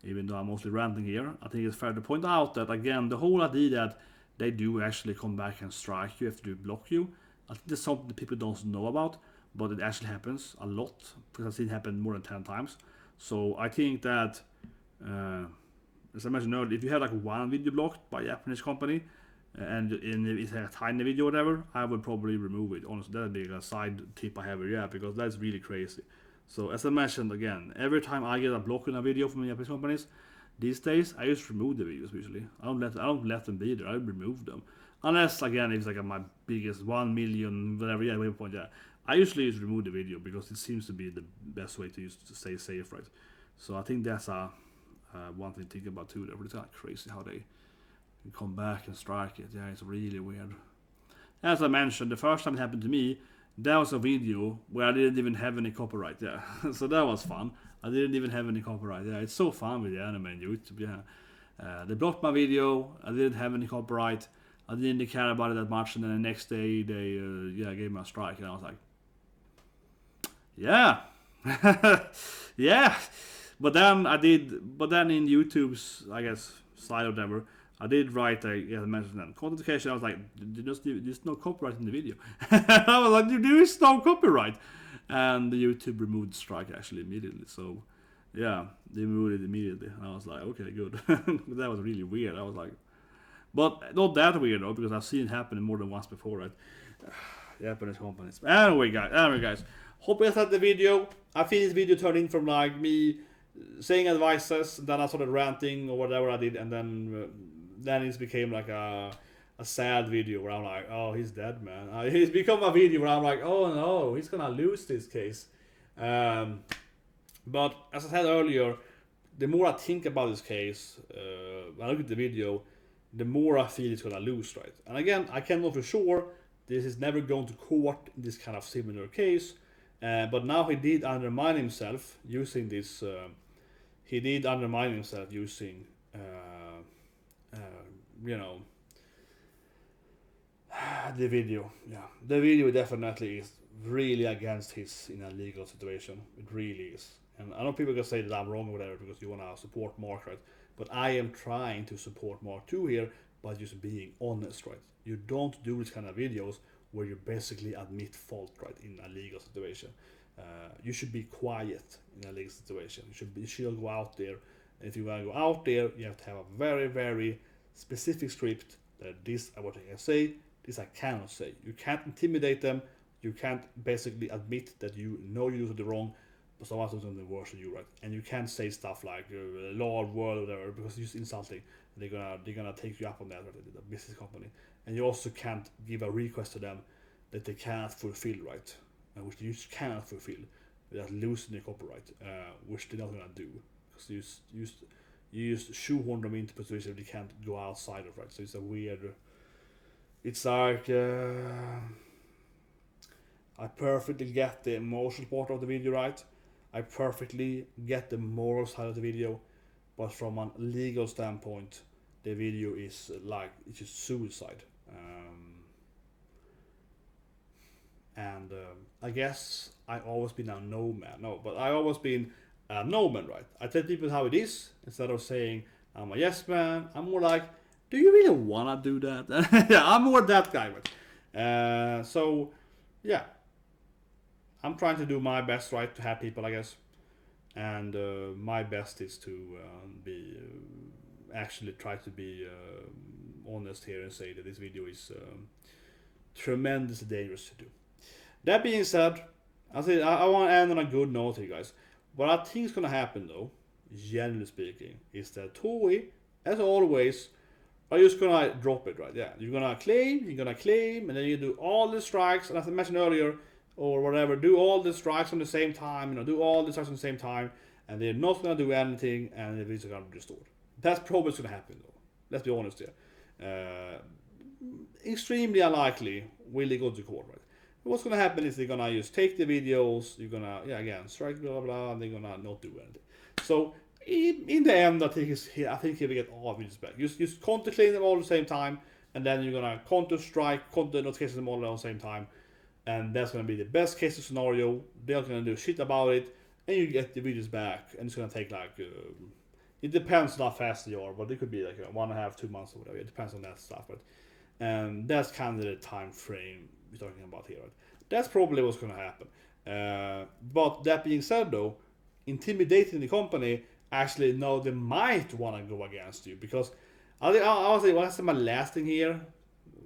even though I'm mostly ranting here, I think it's fair to point out that again, the whole idea that they do actually come back and strike you after they block you, I think that's something that people don't know about, but it actually happens a lot because I've seen it happen more than 10 times. So I think that, as I mentioned earlier, if you have like one video blocked by a Japanese company and it's a tiny video or whatever, I would probably remove it. Honestly, that'd be a side tip I have here, yeah, because that's really crazy. So as I mentioned again, every time I get a block in a video from Japanese companies, these days I just remove the videos usually. I don't let them be there. I remove them. Unless again it's like my biggest 1 million whatever waypoint, yeah. I usually just remove the video because it seems to be the best way to use to stay safe, right? So I think that's one thing to think about too. It's kind of crazy how they can come back and strike it. Yeah, it's really weird. As I mentioned, the first time it happened to me, that was a video where I didn't even have any copyright. Yeah, so that was fun. I didn't even have any copyright. Yeah, it's so fun with the anime and YouTube. Yeah, they blocked my video. I didn't have any copyright. I didn't care about it that much. And then the next day they gave me a strike, and I was like, yeah, yeah. But then I did. But then in YouTube's, I guess, side or whatever, I did write I mentioned that content education. I was like, there's no copyright in the video. I was like, there is no copyright, and the YouTube removed the strike actually immediately. So yeah, they removed it immediately. And I was like, okay, good. That was really weird. I was like, but not that weird though, because I've seen it happen more than once before, right? Japanese companies. Anyway, guys. Hope you liked the video. I feel this video turned in from like me saying advices, and then I started ranting or whatever I did, and then it became like a sad video where I'm like, oh, he's dead, man. It's become a video where I'm like, oh no, he's gonna lose this case. But as I said earlier, the more I think about this case, when I look at the video, the more I feel it's gonna lose, right? And again, I can't know for sure. This is never going to court in this kind of similar case. But now he did undermine himself using this. He did undermine himself using, you know, the video. Yeah, the video definitely is really against his in a legal situation. It really is. And I know people can say that I'm wrong or whatever because you wanna support Mark, right? But I am trying to support Mark too here by just being honest, right? You don't do this kind of videos where you basically admit fault, right, in a legal situation. You should be quiet in a legal situation. You should go out there. And if you want to go out there, you have to have a very, very specific script that this is what I can say, this I cannot say. You can't intimidate them. You can't basically admit that you know you do something wrong, but someone else does something worse than you, right? And you can't say stuff like law or world or whatever because it's just insulting. They're gonna take you up on that, right? The business company. And you also can't give a request to them that they cannot fulfill, right? Which you just cannot fulfill without losing the copyright, which they're not gonna do because you just shoehorn them into a position they can't go outside of, right? So it's a weird. It's like I perfectly get the emotional part of the video, right? I perfectly get the moral side of the video, but from a legal standpoint, the video is like it's just suicide. And I guess I always been a no man. No, but I always been a no man, right? I tell people how it is instead of saying I'm a yes man. I'm more like, do you really wanna do that? Yeah, I'm more that guy, right? So yeah, I'm trying to do my best, right, to have people, I guess. And my best is to be actually try to be honest here and say that this video is tremendously dangerous to do. That being said, I want to end on a good note here, guys. What I think is gonna happen, though, generally speaking, is that Toei, as always, are just gonna drop it, right? Yeah, you're gonna claim, and then you do all the strikes, and as I mentioned earlier, or whatever, do all the strikes on the same time, do all the strikes on the same time, and they're not gonna do anything, and the videos are gonna be restored. That's probably what's gonna happen, though. Let's be honest here. Extremely unlikely will they go to court, right? What's gonna happen is they're gonna just take the videos, you're gonna, again, strike, blah, blah, blah, and they're gonna not do anything. So, in the end, I think he will get all of videos back. Just counter claim them all at the same time, and then you're gonna counter strike, counter notification them all at the same time, and that's gonna be the best case scenario. They're not gonna do shit about it, and you get the videos back, and it's gonna take like, it depends on how fast you are, but it could be like 1.5, 2 months or whatever. It depends on that stuff, but that's kind of the time frame we're talking about here. Right? That's probably what's going to happen. But that being said, though, intimidating the company, actually, no, they might want to go against you, because I'll say, what's my last thing here?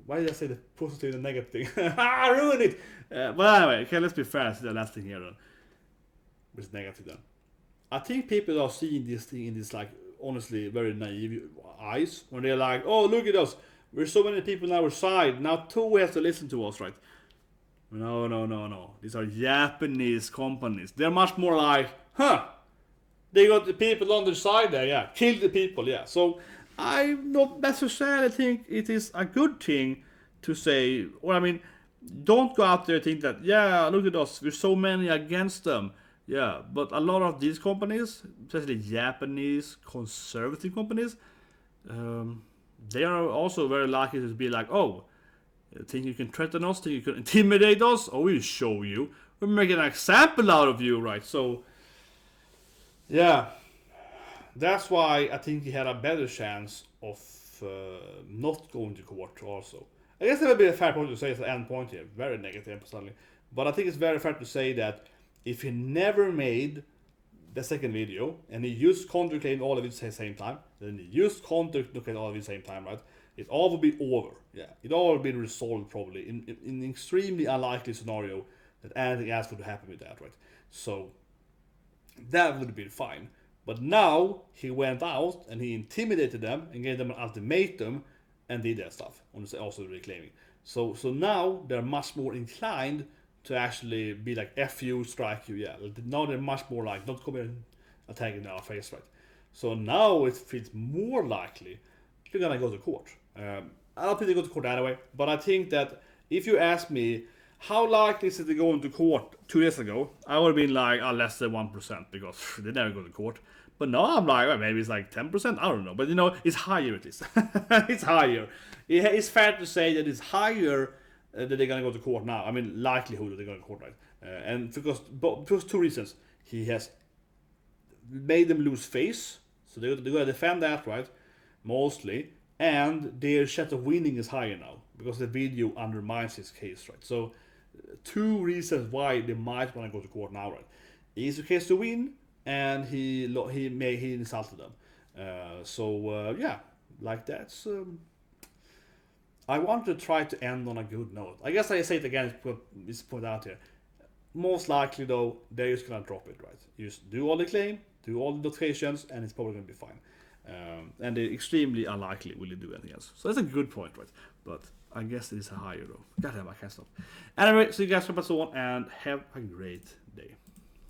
Why did I say the positive and the negative thing? I ruined it. But anyway, okay, let's be fair. The last thing here then, which is negative then. I think people are seeing this thing in this, like, honestly very naive eyes, when they're like, oh, look at us, we're so many people on our side, now Toei has to listen to us, right? No. These are Japanese companies. They're much more like, they got the people on their side there, yeah. Kill the people, yeah. So I not necessarily think it is a good thing to say, or I mean, don't go out there and think that, yeah, look at us, we're so many against them. Yeah, but a lot of these companies, especially Japanese conservative companies, they are also very likely to be like, oh, think you can threaten us, think you can intimidate us? Oh, we'll show you. We'll make an example out of you, right? So, yeah, that's why I think he had a better chance of not going to court also. I guess that would be a fair point to say as an end point here. Very negative, personally. But I think it's very fair to say that if he never made the second video, and he used counter claim all of it at the same time, then he used counter claim all of it at the same time, right? It all would be over. Yeah, it all would be resolved probably in an extremely unlikely scenario that anything else would happen with that, right? So that would have been fine. But now he went out and he intimidated them and gave them an ultimatum and did that stuff. Also reclaiming. So now they're much more inclined to actually be like, F you, strike you, yeah. Now they're much more like, don't come and attack in our face, right? So now it feels more likely you're gonna go to court. I don't think they go to court anyway, but I think that if you ask me, how likely is it to go into court 2 years ago, I would have been like, less than 1%, because they never go to court. But now I'm like, well, maybe it's like 10%, I don't know. But it's higher at least. It's higher. It's fair to say that it's higher that they're gonna go to court now. I mean, likelihood that they're going to court, right? And because 2 reasons. He has made them lose face, so they're gonna defend that, right? Mostly, and their chance of winning is higher now because the video undermines his case, right? So, 2 reasons why they might want to go to court now, right? He's a case to win, and he insulted them. Yeah, like that's. I want to try to end on a good note. I guess I say it again, it's put out here. Most likely, though, they're just gonna drop it, right? You just do all the claim, do all the notifications, and it's probably gonna be fine. And they're extremely unlikely will you do anything else. So that's a good point, right? But I guess it is a higher, though. God damn, I can't stop. Anyway, so you guys, so on, and have a great day.